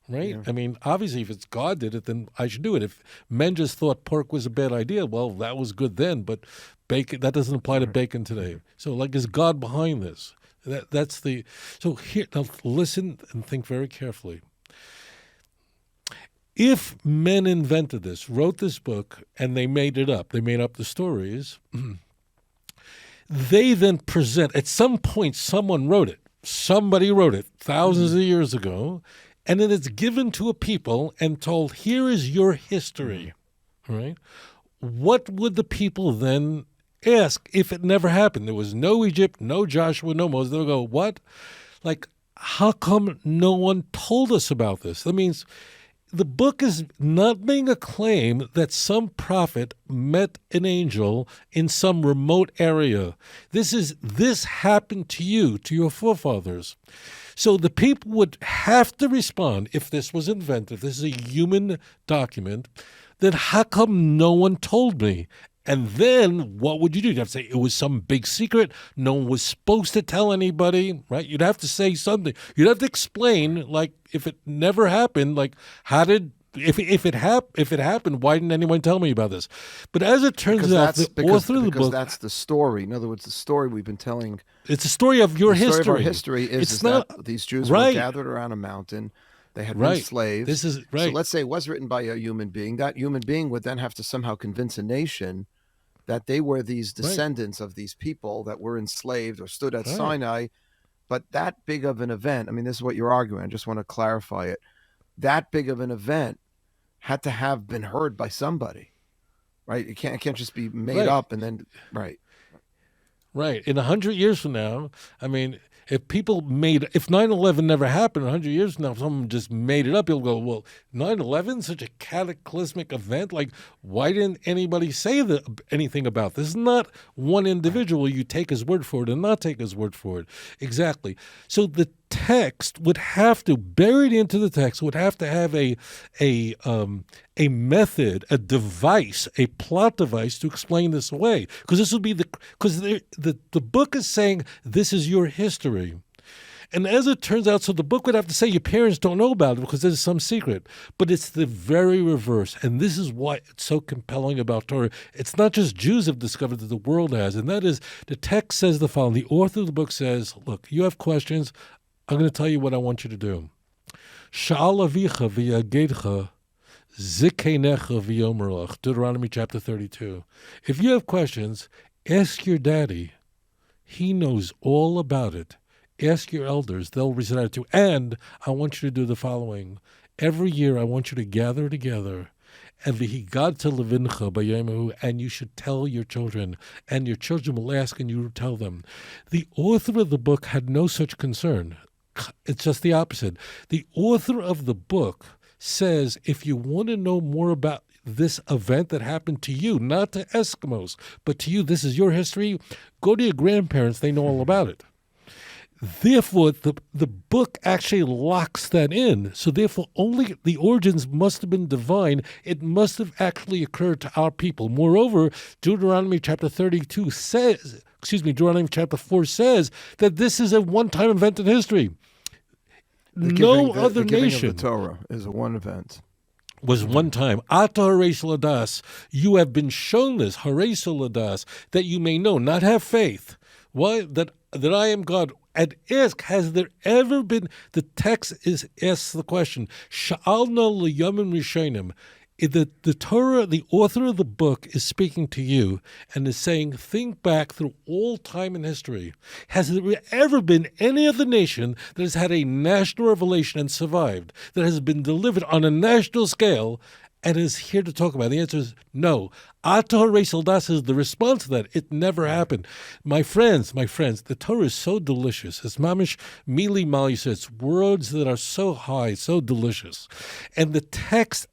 right? Yeah. I mean, obviously, if it's God did it, then I should do it. If men just thought pork was a bad idea, well, that was good then, but bacon, that doesn't apply to bacon today. So, like, is God behind this? That's the... So here, now listen and think very carefully. If men invented this, wrote this book, and they made it up, they made up the stories, they then present, at some point someone wrote it, somebody wrote it thousands of years ago, and then it's given to a people and told, here is your history, right? What would the people then ask if it never happened? There was no Egypt, no Joshua, no Moses. They'll go, what? Like, how come no one told us about this? That means the book is not making a claim that some prophet met an angel in some remote area. This happened to you, to your forefathers. So the people would have to respond, if this was invented, if this is a human document, then how come no one told me? And then what would you do? You'd have to say it was some big secret. No one was supposed to tell anybody, right? You'd have to say something. You'd have to explain, like, if it never happened, like, how did, if it happened, why didn't anyone tell me about this? But as it turns out, the author of the book... Because that's the story. In other words, the story we've been telling... It's a story of your history. The story of our history is that these Jews were gathered around a mountain. They had been slaves. This is right. So let's say it was written by a human being. That human being would then have to somehow convince a nation that they were these descendants of these people that were enslaved or stood at Sinai. But that big of an event, I mean, this is what you're arguing. I just want to clarify it. That big of an event had to have been heard by somebody, right? It can't just be made up and then, right. In 100 years from now, I mean, if 9/11 never happened 100 years from now, someone just made it up, you'll go, well, 9/11, such a cataclysmic event? Like, why didn't anybody say anything about this? This is not one individual. You take his word for it and not take his word for it. Exactly. So the text would have to, buried into the text, would have to have a method, a device, a plot device to explain this away. Because this would be the book is saying this is your history. And as it turns out, so the book would have to say your parents don't know about it because there's some secret. But it's the very reverse. And this is why it's so compelling about Torah. It's not just Jews have discovered that the world has. And that is, the text says the following. The author of the book says, look, you have questions. I'm going to tell you what I want you to do. Sha'al avicha v'yagedcha zikeinecha v'yomer lach. Deuteronomy chapter 32. If you have questions, ask your daddy. He knows all about it. Ask your elders. They'll recite it to you. And I want you to do the following. Every year I want you to gather together and you should tell your children, and your children will ask and you will tell them. The author of the book had no such concern. It's just the opposite. The author of the book says, if you want to know more about this event that happened to you, not to Eskimos, but to you, this is your history, go to your grandparents, they know all about it. Therefore, the book actually locks that in. So therefore, only the origins must have been divine. It must have actually occurred to our people. Moreover, Deuteronomy chapter 32 says, Deuteronomy chapter 4 says that this is a one-time event in history. No other nation. Of the Torah is a one event. Was one time. Ata hareis ladas, you have been shown this, hareis ladas, that you may know, not have faith. Why? That I am God. And ask, has there ever been, the text asks the question, Sha'alna l'yamim rishonim. The Torah, the author of the book, is speaking to you and is saying, think back through all time in history. Has there ever been any other nation that has had a national revelation and survived, that has been delivered on a national scale and is here to talk about it? The answer is no. Atah Reisaldas is the response to that. It never happened. My friends, the Torah is so delicious. It's mamish mili mali, it's words that are so high, so delicious. And the text,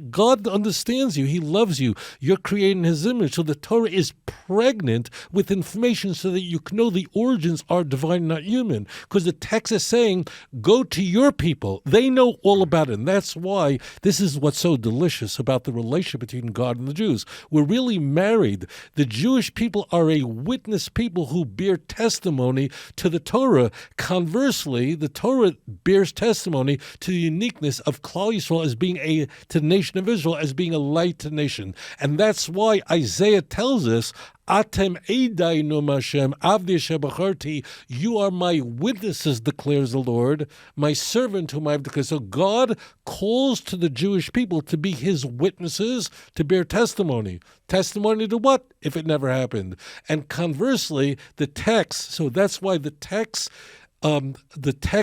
God understands you. He loves you. You're created in His image. So the Torah is pregnant with information so that you can know the origins are divine, not human. Because the text is saying, go to your people. They know all about it. And that's why this is what's so delicious about the relationship between God and the Jews. We're really married. The Jewish people are a witness people who bear testimony to the Torah. Conversely, the Torah bears testimony to the uniqueness of Klal Yisrael as being to the nation of Israel, as being a light to the nation. And that's why Isaiah tells us, Atem Eidai Nom Hashem, Avdi Shebacharti, you are my witnesses, declares the Lord, my servant whom I have declared. So God calls to the Jewish people to be His witnesses, to bear testimony. Testimony to what? If it never happened. And conversely, the text, so that's why the text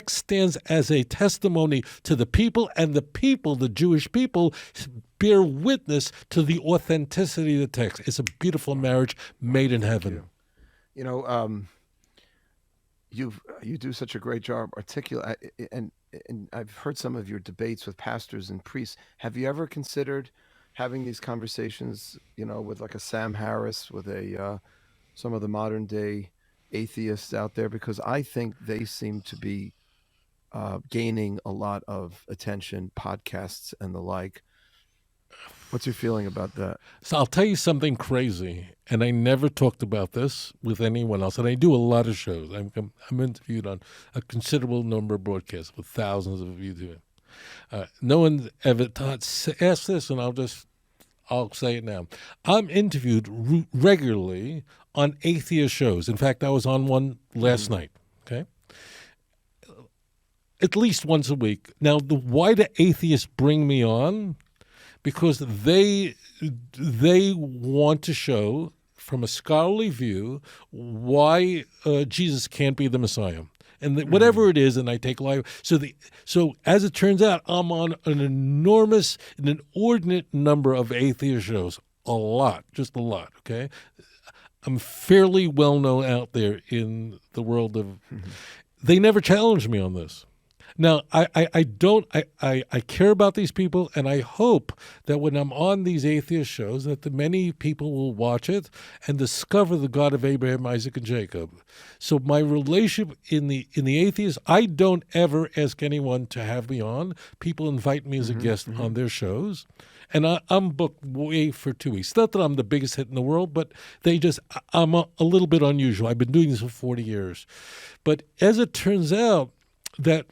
stands as a testimony to the people, and the people, the Jewish people, bear witness to the authenticity of the text. It's a beautiful marriage made in heaven. You know, you do such a great job articulate, and I've heard some of your debates with pastors and priests. Have you ever considered having these conversations, you know, with like a Sam Harris, with some of the modern day atheists out there? Because I think they seem to be gaining a lot of attention, podcasts and the like. What's your feeling about that? So I'll tell you something crazy, and I never talked about this with anyone else, and I do a lot of shows. I'm interviewed on a considerable number of broadcasts with thousands of you doing. No one ever asked this, and I'll say it now. I'm interviewed regularly on atheist shows. In fact, I was on one last night, okay? At least once a week. Now, why do atheists bring me on? Because they want to show, from a scholarly view, why Jesus can't be the Messiah. And whatever it is, and I take life. So as it turns out, I'm on an inordinate number of atheist shows. A lot, just a lot, okay? I'm fairly well known out there in the world of... They never challenged me on this. Now, I care about these people, and I hope that when I'm on these atheist shows that the many people will watch it and discover the God of Abraham, Isaac, and Jacob. So my relationship in the atheist, I don't ever ask anyone to have me on. People invite me as a guest on their shows, and I'm booked way for 2 weeks. Not that I'm the biggest hit in the world, but I'm a little bit unusual. I've been doing this for 40 years. But as it turns out that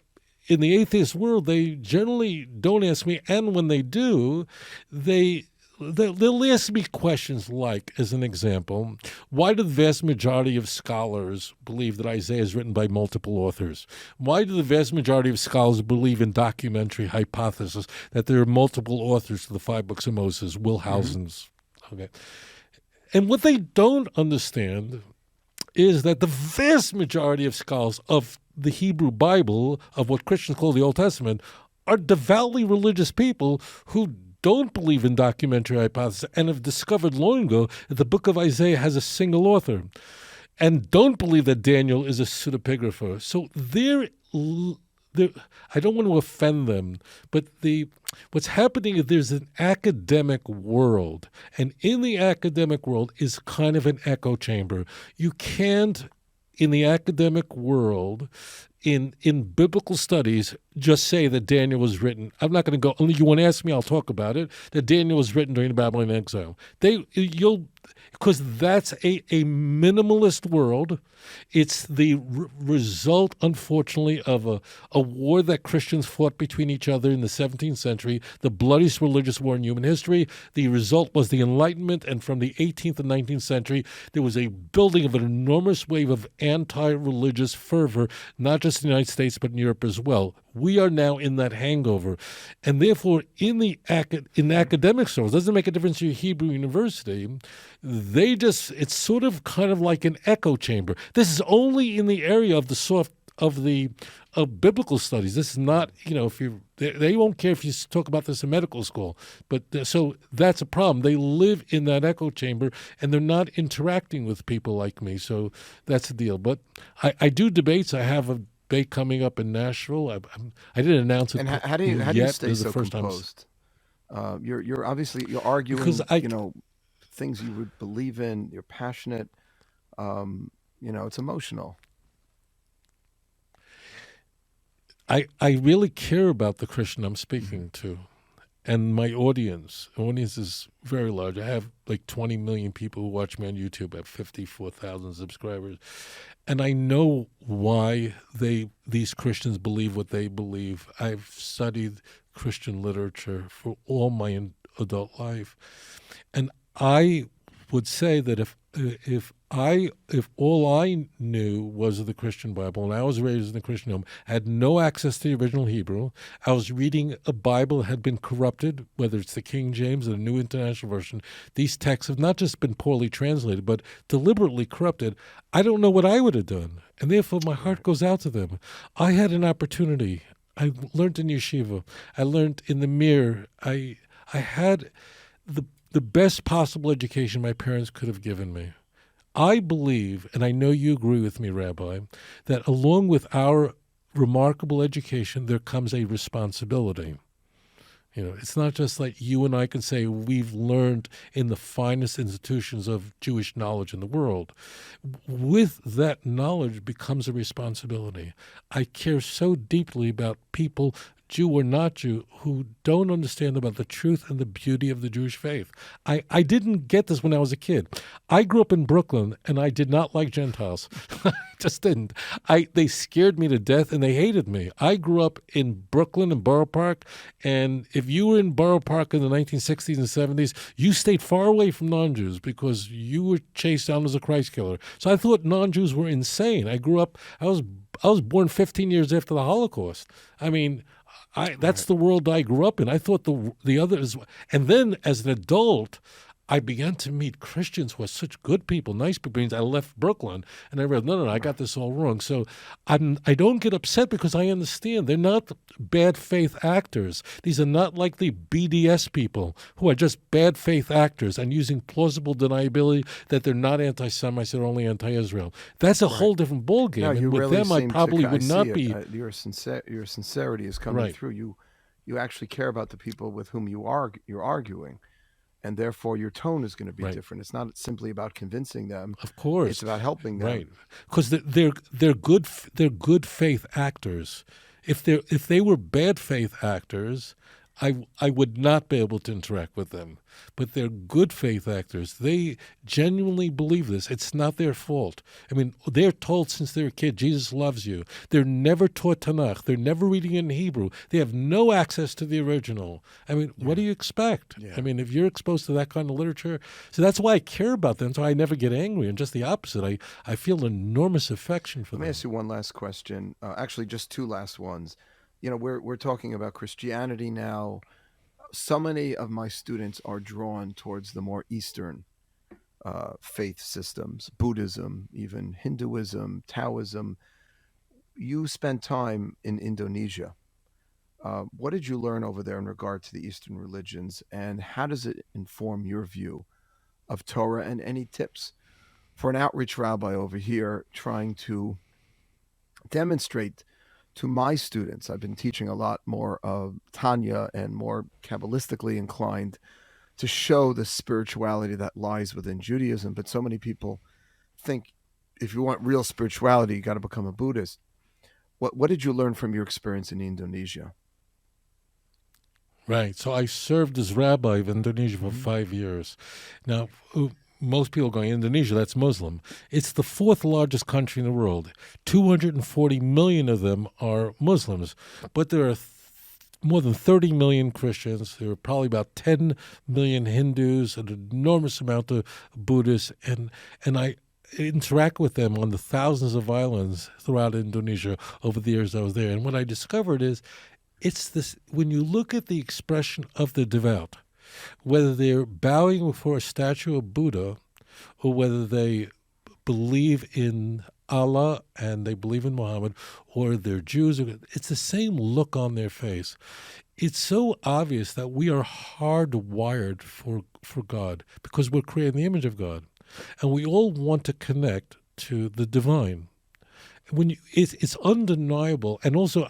in the atheist world, they generally don't ask me, and when they do, they'll ask me questions like, as an example, why do the vast majority of scholars believe that Isaiah is written by multiple authors? Why do the vast majority of scholars believe in documentary hypothesis that there are multiple authors to the 5 books of Moses, Wellhausen's? Okay. And what they don't understand is that the vast majority of scholars of the Hebrew Bible, of what Christians call the Old Testament, are devoutly religious people who don't believe in documentary hypothesis and have discovered long ago that the book of Isaiah has a single author, and don't believe that Daniel is a pseudepigrapher. So I don't want to offend them, but what's happening is there's an academic world, and in the academic world is kind of an echo chamber. You can't, in the academic world, in biblical studies, just say that Daniel was written. I'm not going to go, only you want to ask me, I'll talk about it, that Daniel was written during the Babylonian exile. Because that's a minimalist world. It's the result, unfortunately, of a war that Christians fought between each other in the 17th century, the bloodiest religious war in human history. The result was the Enlightenment, and from the 18th and 19th century, there was a building of an enormous wave of anti-religious fervor, not just in the United States, but in Europe as well. We are now in that hangover. And therefore, in academic circles, it doesn't make a difference to your Hebrew university, it's sort of kind of like an echo chamber. This is only in the area of the soft of biblical studies. This is not, if they won't care if you talk about this in medical school. But so that's a problem. They live in that echo chamber, and they're not interacting with people like me. So that's the deal. But I do debates. I have a debate coming up in Nashville. I didn't announce it. And how do you stay so composed? You're obviously arguing because things you would believe in. You're passionate. It's emotional. I really care about the Christian I'm speaking to, and my audience. The audience is very large. I have like 20 million people who watch me on YouTube. I have 54,000 subscribers, and I know why these Christians believe what they believe. I've studied Christian literature for all my adult life, and I would say that if all I knew was the Christian Bible, and I was raised in a Christian home, I had no access to the original Hebrew. I was reading a Bible that had been corrupted, whether it's the King James or the New International Version. These texts have not just been poorly translated, but deliberately corrupted. I don't know what I would have done, and therefore my heart goes out to them. I had an opportunity. I learned in yeshiva. I learned in the mirror. I had the best possible education my parents could have given me. I believe, and I know you agree with me, Rabbi, that along with our remarkable education, there comes a responsibility. It's not just like you and I can say we've learned in the finest institutions of Jewish knowledge in the world. With that knowledge becomes a responsibility. I care so deeply about people, Jew or not Jew, who don't understand about the truth and the beauty of the Jewish faith. I didn't get this when I was a kid. I grew up in Brooklyn, and I did not like Gentiles. I just didn't. They scared me to death, and they hated me. I grew up in Brooklyn and Borough Park, and if you were in Borough Park in the 1960s and 70s, you stayed far away from non-Jews because you were chased down as a Christ killer. So I thought non-Jews were insane. I was born 15 years after the Holocaust. I mean, that's the world I grew up in. I thought the others, and then as an adult, I began to meet Christians who are such good people, nice people. I left Brooklyn, and I realized, no, I got this all wrong. So I don't get upset because I understand they're not bad faith actors. These are not like the BDS people who are just bad faith actors and using plausible deniability that they're not anti-Semites, they're only anti-Israel. That's a whole different ballgame. No, and with really them, I probably would not be. Your sincerity is coming through. You actually care about the people with whom you're arguing. And therefore, your tone is going to be different. It's not simply about convincing them. Of course, it's about helping them. Right, because they're good faith actors. If they were bad faith actors, I would not be able to interact with them. But they're good faith actors. They genuinely believe this. It's not their fault. I mean, they're told since they're a kid, Jesus loves you. They're never taught Tanakh. They're never reading in Hebrew. They have no access to the original. I mean, what do you expect? Yeah. I mean, if you're exposed to that kind of literature, so that's why I care about them. So I never get angry. And just the opposite, I feel enormous affection for them. Let me ask you one last question. Actually, just two last ones. We're talking about Christianity now. So many of my students are drawn towards the more Eastern faith systems, Buddhism, even Hinduism, Taoism. You spent time in Indonesia. What did you learn over there in regard to the Eastern religions, and how does it inform your view of Torah, and any tips for an outreach rabbi over here trying to demonstrate to my students? I've been teaching a lot more of Tanya and more Kabbalistically inclined, to show the spirituality that lies within Judaism. But so many people think if you want real spirituality, you got to become a Buddhist. What did you learn from your experience in Indonesia? Right. So I served as rabbi of Indonesia for 5 years. Now, most people going, Indonesia, that's Muslim. It's the fourth largest country in the world. 240 million of them are Muslims, but there are more than 30 million Christians. There are probably about 10 million Hindus, an enormous amount of Buddhists, and I interact with them on the thousands of islands throughout Indonesia over the years I was there. And what I discovered is, it's this, when you look at the expression of the devout, whether they're bowing before a statue of Buddha or whether they believe in Allah and they believe in Muhammad, or they're Jews. It's the same look on their face. It's so obvious that we are hardwired for God because we're created in the image of God. And we all want to connect to the divine. It's undeniable, and also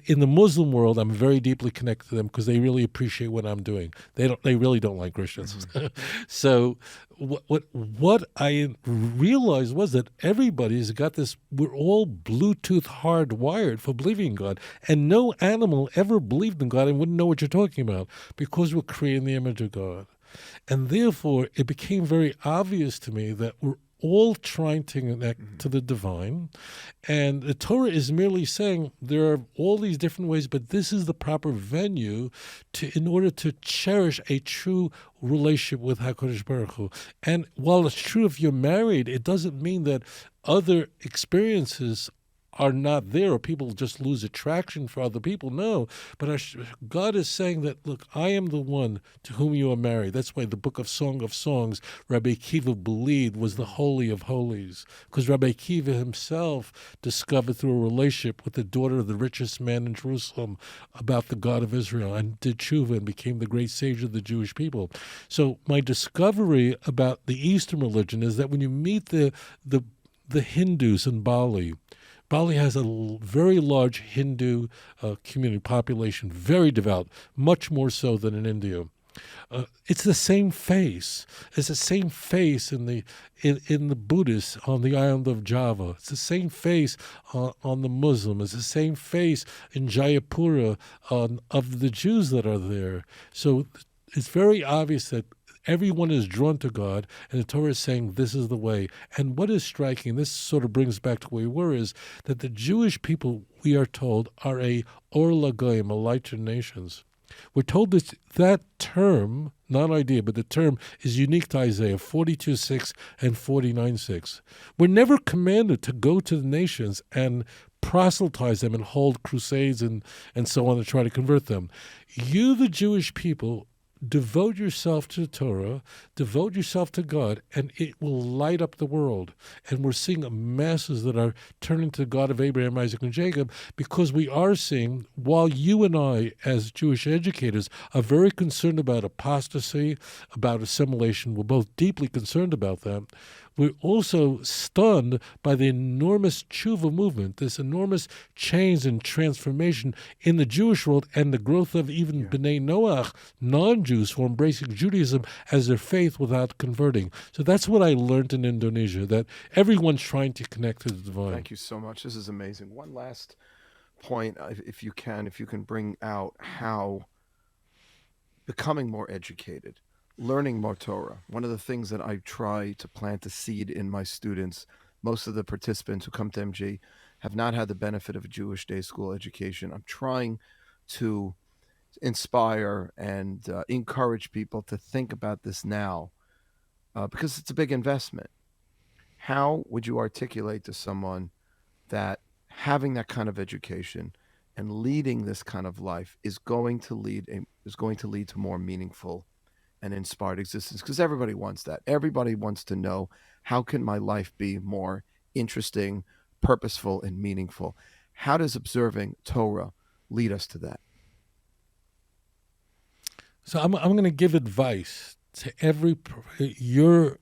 in the Muslim world, I'm very deeply connected to them because they really appreciate what I'm doing. They really don't like Christians. Mm-hmm. So what I realized was that everybody's got this. We're all Bluetooth hardwired for believing in God, and no animal ever believed in God and wouldn't know what you're talking about because we're created in the image of God, and therefore it became very obvious to me that we're all trying to connect to the divine. And the Torah is merely saying there are all these different ways, but this is the proper venue in order to cherish a true relationship with HaKadosh Baruch Hu. And while it's true if you're married, it doesn't mean that other experiences are not there or people just lose attraction for other people. No, but God is saying that, look, I am the one to whom you are married. That's why the book of Song of Songs, Rabbi Akiva believed was the Holy of Holies, because Rabbi Akiva himself discovered through a relationship with the daughter of the richest man in Jerusalem about the God of Israel and did tshuva and became the great savior of the Jewish people. So my discovery about the Eastern religion is that when you meet the Hindus in Bali has a very large Hindu community population, very devout, much more so than in India. It's the same face. It's the same face in the Buddhists on the island of Java. It's the same face on the Muslim. It's the same face in Jayapura of the Jews that are there. So it's very obvious that everyone is drawn to God, and the Torah is saying this is the way. And what is striking, this sort of brings back to where we were, is that the Jewish people, we are told, are a or lagoyim, a light to nations. We're told that term, not idea, but the term is unique to Isaiah 42:6 and 49:6. We're never commanded to go to the nations and proselytize them and hold crusades and so on to try to convert them. You, the Jewish people, devote yourself to the Torah, devote yourself to God, and it will light up the world. And we're seeing masses that are turning to the God of Abraham, Isaac, and Jacob, because we are seeing, while you and I, as Jewish educators, are very concerned about apostasy, about assimilation, we're both deeply concerned about that, we're also stunned by the enormous tshuva movement, this enormous change and transformation in the Jewish world, and the growth of even B'nai Noach, non-Jews, who are embracing Judaism as their faith without converting. So that's what I learned in Indonesia, that everyone's trying to connect to the divine. Thank you so much. This is amazing. One last point, if you can bring out how becoming more educated, learning more Torah. One of the things that I try to plant a seed in my students, most of the participants who come to MG have not had the benefit of a Jewish day school education. I'm trying to inspire and encourage people to think about this now because it's a big investment. How would you articulate to someone that having that kind of education and leading this kind of life is going to lead to more meaningful and inspired existence? Because everybody wants that. Everybody wants to know, how can my life be more interesting, purposeful, and meaningful? How does observing Torah lead us to that? So I'm going to give advice to you're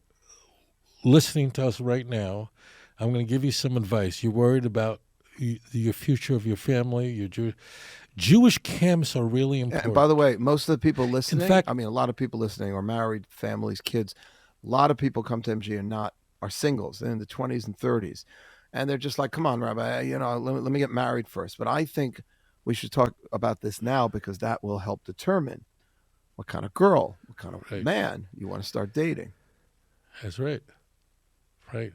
listening to us right now. I'm going to give you some advice. You're worried about your future of your family, your Jewish camps are really important. And by the way, most of the people listening, a lot of people listening are married, families, kids. A lot of people come to MG and are singles. They're in the 20s and 30s. And they're just like, come on, Rabbi, let me get married first. But I think we should talk about this now, because that will help determine what kind of girl, what kind of man you want to start dating. That's right. Right.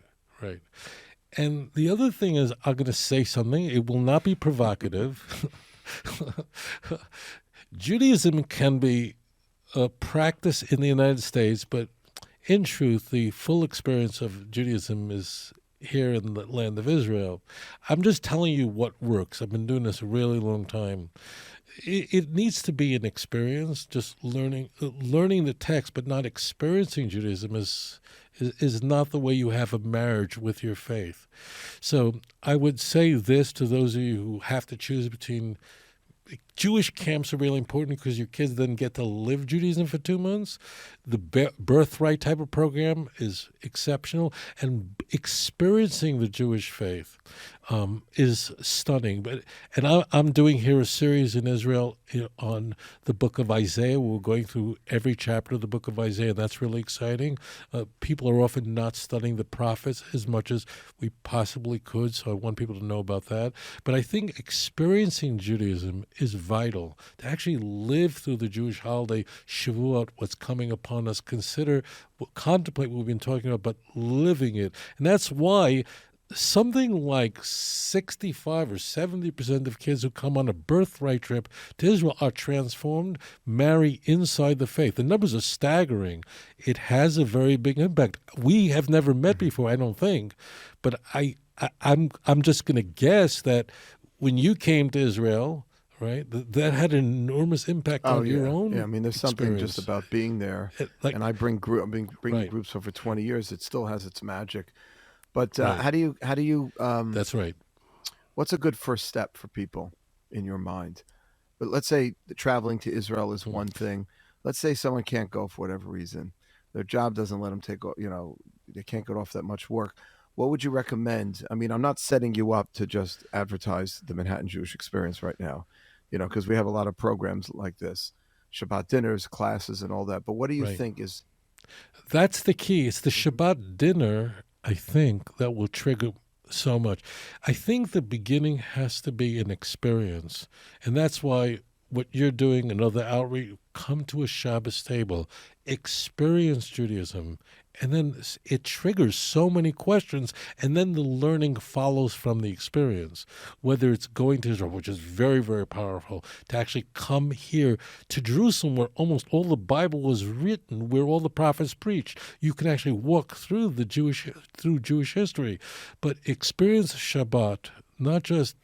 And the other thing is, I'm going to say something. It will not be provocative. Judaism can be a practice in the United States, but in truth, the full experience of Judaism is here in the land of Israel. I'm just telling you what works. I've been doing this a really long time. It needs to be an experience. Just learning the text, but not experiencing Judaism is is not the way you have a marriage with your faith. So I would say this to those of you who have to choose between Jewish camps are really important because your kids then get to live Judaism for 2 months. The birthright type of program is exceptional, and experiencing the Jewish faith is stunning. I'm doing here a series in Israel on the book of Isaiah. We're going through every chapter of the book of Isaiah, and that's really exciting. People are often not studying the prophets as much as we possibly could, so I want people to know about that. But I think experiencing Judaism is vital. To actually live through the Jewish holiday, Shavuot, what's coming upon us, contemplate what we've been talking about, but living it. And that's why something like 65 or 70% of kids who come on a birthright trip to Israel are transformed, marry inside the faith. The numbers are staggering. It has a very big impact. We have never met before, I don't think, but I'm just going to guess that when you came to Israel, right, that had an enormous impact on your own. Yeah, I mean, there's something just about being there. And I've been bringing groups over 20 years. It still has its magic. But how do you? That's right. What's a good first step for people in your mind? But let's say traveling to Israel is one thing. Let's say someone can't go for whatever reason. Their job doesn't let them they can't get off that much work. What would you recommend? I mean, I'm not setting you up to just advertise the Manhattan Jewish Experience right now, because we have a lot of programs like this, Shabbat dinners, classes, and all that. But what do you think is? That's the key. It's the Shabbat dinner, I think, that will trigger so much. I think the beginning has to be an experience. And that's why what you're doing, another outreach, come to a Shabbos table, experience Judaism, and then it triggers so many questions, and then the learning follows from the experience. Whether it's going to Israel, which is very, very powerful, to actually come here to Jerusalem, where almost all the Bible was written, where all the prophets preached. You can actually walk through Jewish history, but experience Shabbat, not just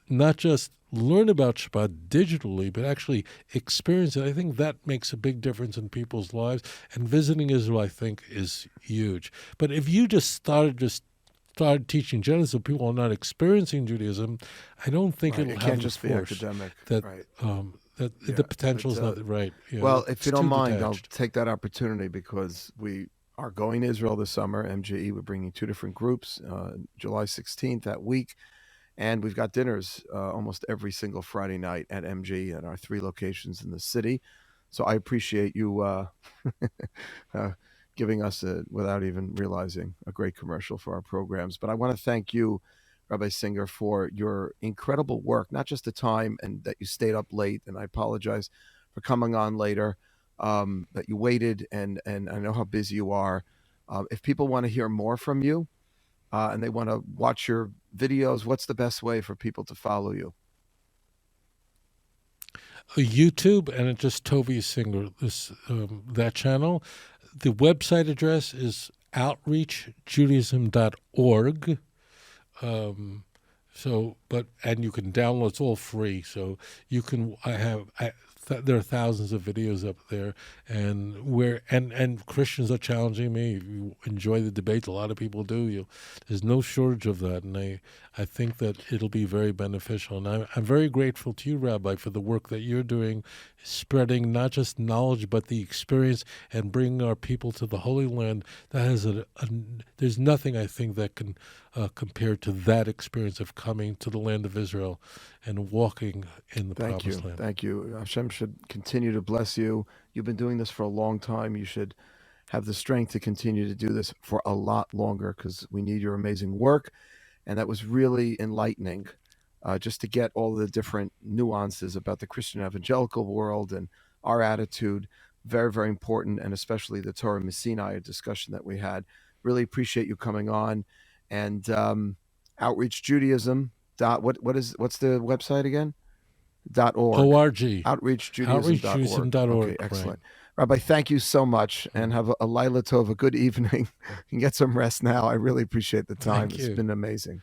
not just learn about Shabbat digitally, but actually experience it. I think that makes a big difference in people's lives. And visiting Israel, I think, is huge. But if you just started teaching Judaism, people are not experiencing Judaism, I don't think it'll have the force. Be academic. The potential is not right. Well, if you don't mind, I'll take that opportunity because we are going to Israel this summer. MJE, we're bringing 2 different groups, July 16th that week. And we've got dinners almost every single Friday night at MG at our 3 locations in the city. So I appreciate you giving us, without even realizing, a great commercial for our programs. But I want to thank you, Rabbi Singer, for your incredible work, not just the time and that you stayed up late. And I apologize for coming on later, that you waited. And I know how busy you are. If people want to hear more from you, and they want to watch your videos, what's the best way for people to follow you? YouTube, and it's just Tovia Singer, that channel. The website address is outreachjudaism.org. And you can download, it's all free. So you can, there are thousands of videos up there, and Christians are challenging me. If you enjoy the debates, a lot of people do. There's no shortage of that, and I think that it'll be very beneficial. And I'm very grateful to you, Rabbi, for the work that you're doing, spreading not just knowledge but the experience and bringing our people to the Holy Land. That has there's nothing I think that can compare to that experience of coming to the land of Israel and walking in the promised land. Thank you. Hashem should continue to bless you. You've been doing this for a long time. You should have the strength to continue to do this for a lot longer because we need your amazing work. And that was really enlightening, just to get all the different nuances about the Christian evangelical world and our attitude. Very, very important, and especially the Torah Sinai discussion that we had. Really appreciate you coming on. And Outreach Judaism. What's the website again? .org. O-R-G. Outreachjudaism.org. Okay, excellent. Right. Rabbi, thank you so much, and have a Laila Tov, a good evening. You can get some rest now. I really appreciate the time. It's been amazing.